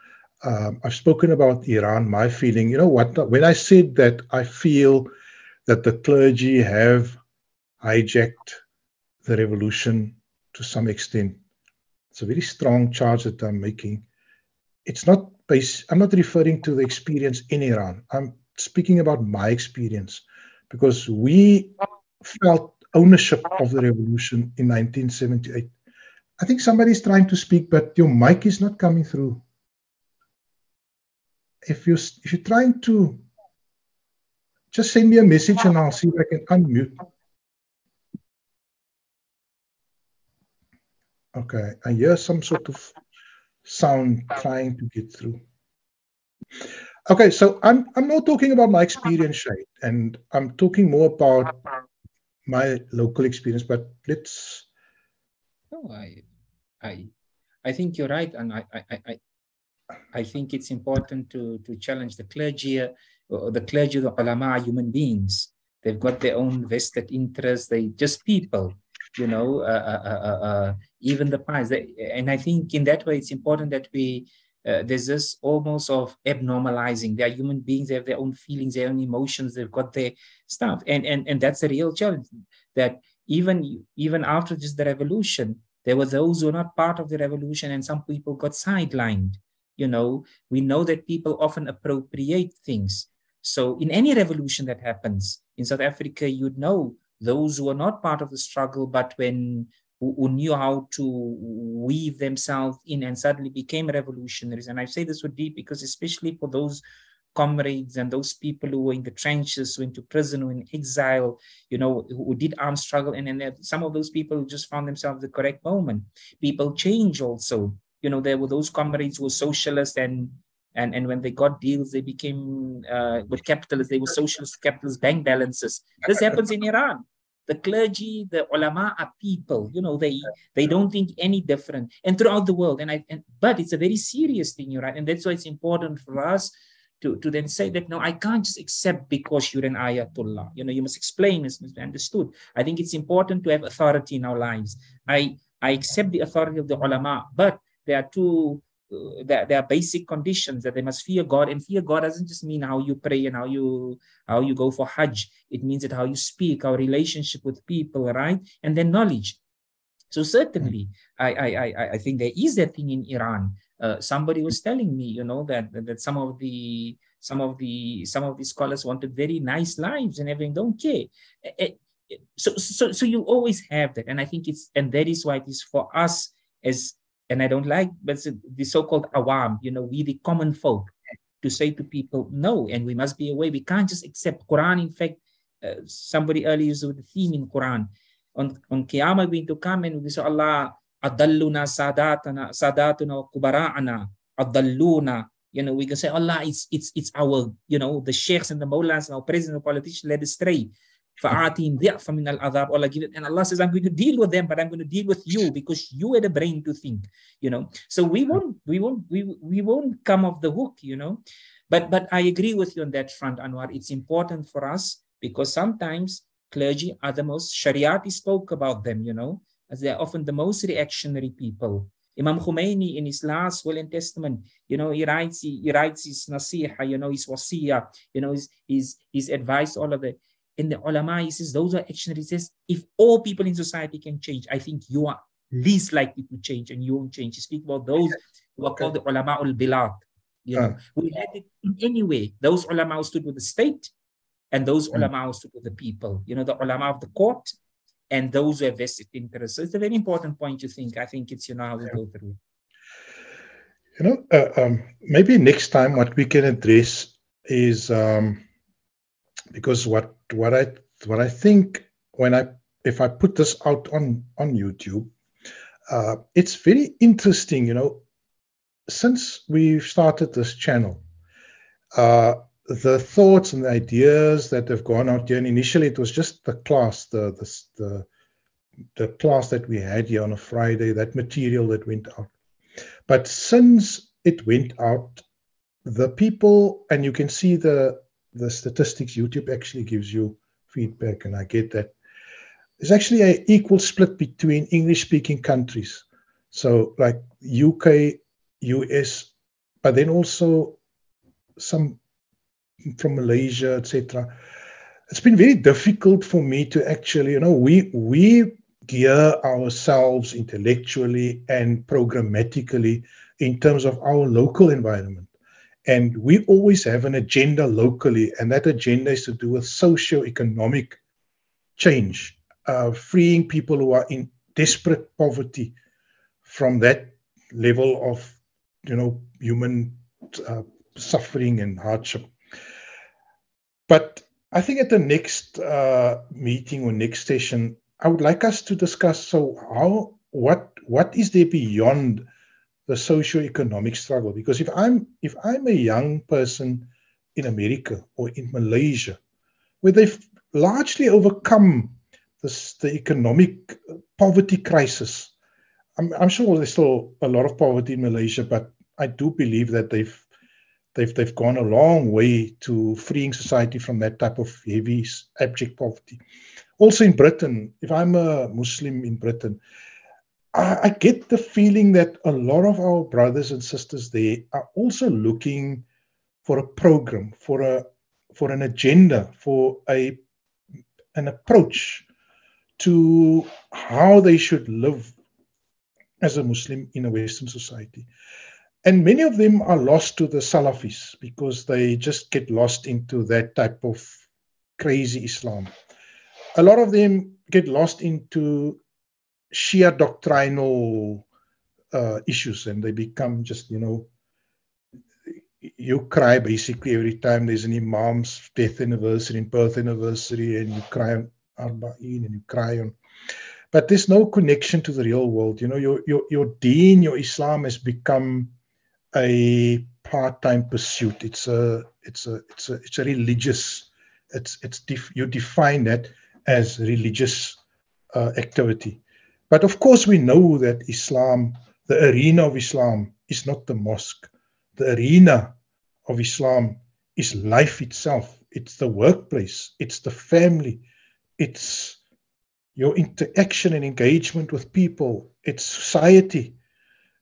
I've spoken about Iran, my feeling. You know what? When I said that I feel that the clergy have hijacked the revolution to some extent, it's a very strong charge that I'm making. It's not based, I'm not referring to the experience in Iran. I'm speaking about my experience, because we felt ownership of the revolution in 1978. I think somebody's trying to speak, but your mic is not coming through. If you're trying to, just send me a message and I'll see if I can unmute. Okay, I hear some sort of sound trying to get through. Okay, so I'm not talking about my experience, Shaik, and I'm talking more about my local experience. But let's. No, I think you're right, and I think it's important to challenge the clergy. The clergy, the ulama, are human beings. They've got their own vested interests. They just people, even the pies. And I think in that way, it's important that we. There's this almost of abnormalizing. They are human beings. They have their own feelings, their own emotions. They've got their stuff, and that's a real challenge. That even after just the revolution, there were those who were not part of the revolution, and some people got sidelined. We know that people often appropriate things. So in any revolution that happens in South Africa, you'd know those who are not part of the struggle, but who knew how to weave themselves in and suddenly became revolutionaries. And I say this with deep because especially for those comrades and those people who were in the trenches, who went to prison, who were in exile, who did armed struggle. And then some of those people who just found themselves at the correct moment. People change also. There were those comrades who were socialists and when they got deals, they became, with capitalists, they were socialist capitalist bank balances. This happens in Iran. The clergy, the ulama are people, they don't think any different, and throughout the world. But it's a very serious thing, you're right. And that's why it's important for us to then say that, no, I can't just accept because you're an ayatollah. You must explain, it must be understood. I think it's important to have authority in our lives. I accept the authority of the ulama, but there are two, there are basic conditions that they must fear God, and fear God doesn't just mean how you pray and how you go for Hajj. It means that how you speak, our relationship with people, right? And then knowledge. So certainly, I think there is that thing in Iran. Somebody was telling me, that some of the scholars wanted very nice lives and everything. Don't care. So you always have that, and I think that is why it is for us as. And I don't like, but the so-called awam, we the common folk, to say to people, no, and we must be aware. We can't just accept Quran. In fact, somebody earlier used the theme in Quran. On Qiyamah, we're going to come and we say, Allah, adalluna sadatuna wa kubara'ana, adalluna. We can say, Allah, it's our, the sheikhs and the mullahs and our presidents and politicians led astray. Allah give it, and Allah says, I'm going to deal with them, but I'm going to deal with you because you had a brain to think, So we won't come off the hook, But I agree with you on that front, Anwar. It's important for us because sometimes clergy are the most Shariati spoke about them, as they're often the most reactionary people. Imam Khomeini, in his last will and testament, he writes his nasiha, his wasiya, his advice, all of that. In the ulama, he says, those are actions. He says, if all people in society can change, I think you are least likely to change, and you won't change. You speak about those who are called the ulama ul-bilad, who had it in any way. Those ulama stood with the state, and those ulama stood with the people. The ulama of the court, and those who have vested interests. So it's a very important point to think. I think it's, how we go through. Maybe next time what we can address is, because what I think if I put this out on YouTube, it's very interesting, since we've started this channel, the thoughts and the ideas that have gone out here, and initially it was just the class, the class that we had here on a Friday, that material that went out. But since it went out, the people, and you can see the statistics, YouTube actually gives you feedback, and I get that. There's actually an equal split between English-speaking countries. So like UK, US, but then also some from Malaysia, etc. It's been very difficult for me to actually, we gear ourselves intellectually and programmatically in terms of our local environment. And we always have an agenda locally, and that agenda is to do with socio-economic change, freeing people who are in desperate poverty from that level of, human suffering and hardship. But I think at the next meeting or next session, I would like us to discuss, what is there beyond the socio-economic struggle? Because if I'm a young person in America or in Malaysia, where they've largely overcome the economic poverty crisis, I'm sure there's still a lot of poverty in Malaysia, but I do believe that they've gone a long way to freeing society from that type of heavy, abject poverty. Also in Britain, if I'm a Muslim in Britain, I get the feeling that a lot of our brothers and sisters there are also looking for a program, for an agenda, for an approach to how they should live as a Muslim in a Western society. And many of them are lost to the Salafis because they just get lost into that type of crazy Islam. A lot of them get lost into Shia doctrinal issues, and they become just, you cry basically every time there's an imam's death anniversary and birth anniversary, and you cry on Arba'een, and you cry on. But there's no connection to the real world. Your deen, your Islam has become a part-time pursuit. It's a religious. You define that as religious activity. But of course, we know that Islam, the arena of Islam, is not the mosque. The arena of Islam is life itself. It's the workplace. It's the family. It's your interaction and engagement with people. It's society.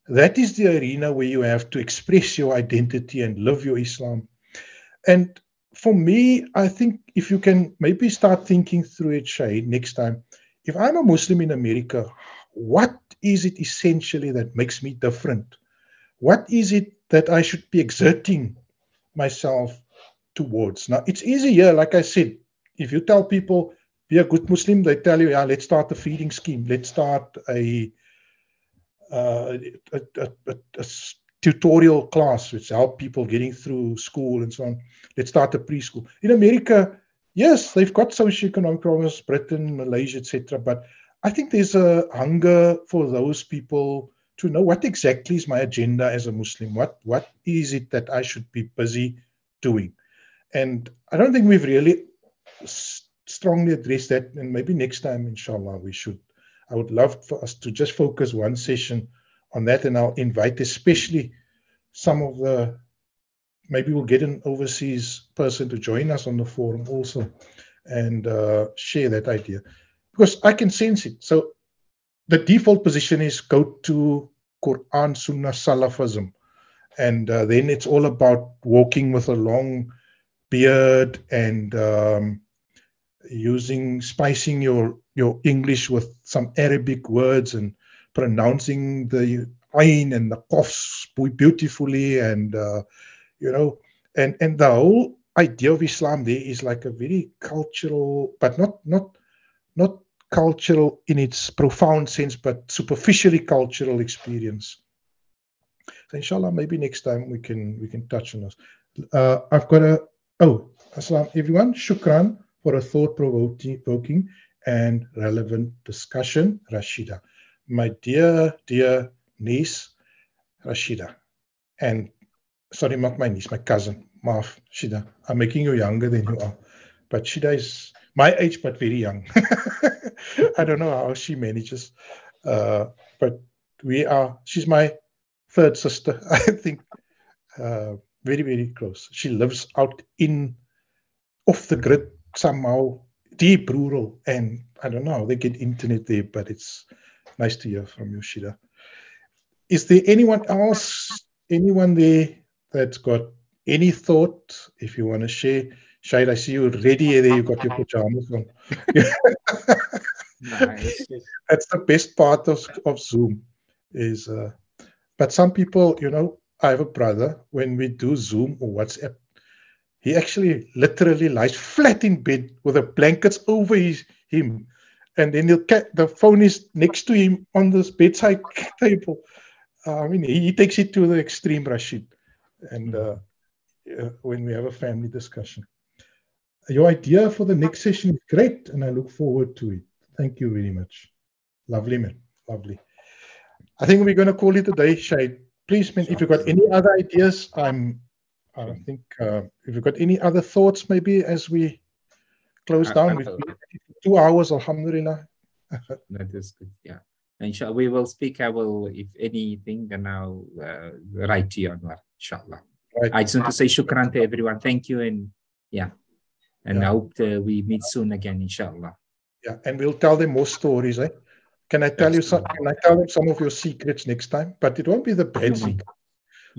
That is the arena where you have to express your identity and live your Islam. And for me, I think if you can maybe start thinking through it, Shaik, next time, if I'm a Muslim in America, what is it essentially that makes me different? What is it that I should be exerting myself towards? Now, it's easy here, like I said, if you tell people, be a good Muslim, they tell you, let's start a feeding scheme. Let's start a tutorial class which help people getting through school and so on. Let's start a preschool. In America, yes, they've got socioeconomic problems, Britain, Malaysia, etc. But I think there's a hunger for those people to know what exactly is my agenda as a Muslim. What is it that I should be busy doing? And I don't think we've really strongly addressed that. And maybe next time, inshallah, we should. I would love for us to just focus one session on that, and I'll invite especially some of the, maybe we'll get an overseas person to join us on the forum also and share that idea, because I can sense it. So the default position is go to Qur'an, Sunnah, Salafism. And then it's all about walking with a long beard and spicing your English with some Arabic words and pronouncing the ayn and the qafs beautifully, and and the whole idea of Islam there is like a very cultural, but not cultural in its profound sense, but superficially cultural experience. So inshallah, maybe next time we can touch on this. I've got Assalam everyone. Shukran for a thought-provoking and relevant discussion, Rashida. My dear niece, Rashida. And sorry, not my niece, my cousin, Maaf, Shida. I'm making you younger than you are. But Shida is my age, but very young. I don't know how she manages. But she's my third sister, I think. Very, very close. She lives out off the grid somehow, deep rural, and I don't know how they get internet there, but it's nice to hear from you, Shida. Is there anyone there that's got any thought? If you want to share, Shahid, I see you ready there. You got your pajamas on. Nice. That's the best part of Zoom. But some people, I have a brother. When we do Zoom or WhatsApp, he actually literally lies flat in bed with the blankets over him, and then the phone is next to him on this bedside table. I mean, he takes it to the extreme, Rashid. And when we have a family discussion, your idea for the next session is great, and I look forward to it. Thank you very much. Lovely, man. Lovely. I think we're going to call it a day, Shahid. Please, man, if you've got any other ideas, I think if you've got any other thoughts, maybe as we close down, with 2 hours, alhamdulillah. That is good, yeah. Inshallah, we will speak. I will, if anything, then I'll write to you, Anwar, inshallah. Right. I just want to say shukran to everyone. Thank you, and I hope we meet soon again, inshallah. Yeah, and we'll tell them more stories, eh? Can I tell Can I tell them some of your secrets next time? But it won't be the bad secret.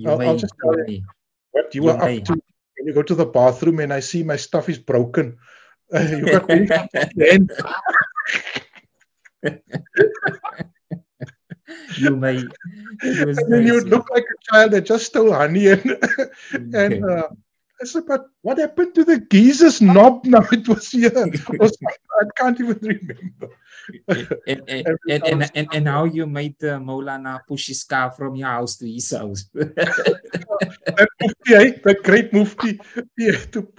I'll just tell them what you were up to when you go to the bathroom and I see my stuff is broken. You got very You may. And then you look like a child that just stole honey and I said, but what happened to the geezer's knob now? It was here. I can't even remember. And how you made Maulana push his car from your house to his house. That Mufti, the great Mufti.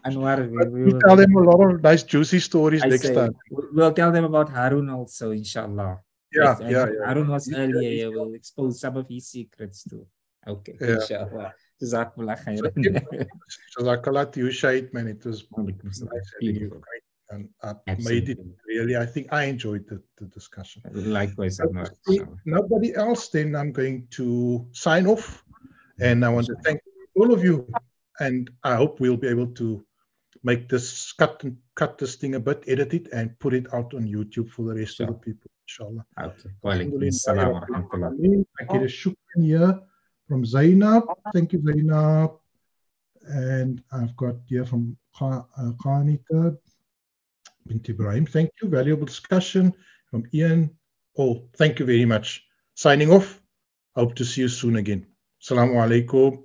Anwar, we tell them a lot of nice juicy stories next time. We'll tell them about Harun also, inshallah. Yeah. Harun was earlier. We'll expose some of his secrets too. Okay, inshallah. Jazakallah khairan. Jazakallah to you, Shaik, man. It was nice having you. Great. And I made it really, I think I enjoyed the discussion. Likewise. Nobody else, then I'm going to sign off. And I want to thank all of you. And I hope we'll be able to make this, cut this thing a bit, edit it, and put it out on YouTube for the rest of the people, inshallah. Okay. Walaikum I get a shukran here from Zainab. Thank you, Zainab. And I've got here from Qanika Bint Ibrahim. Thank you. Valuable discussion from Ian. Oh, thank you very much. Signing off. Hope to see you soon again. Assalamu alaikum.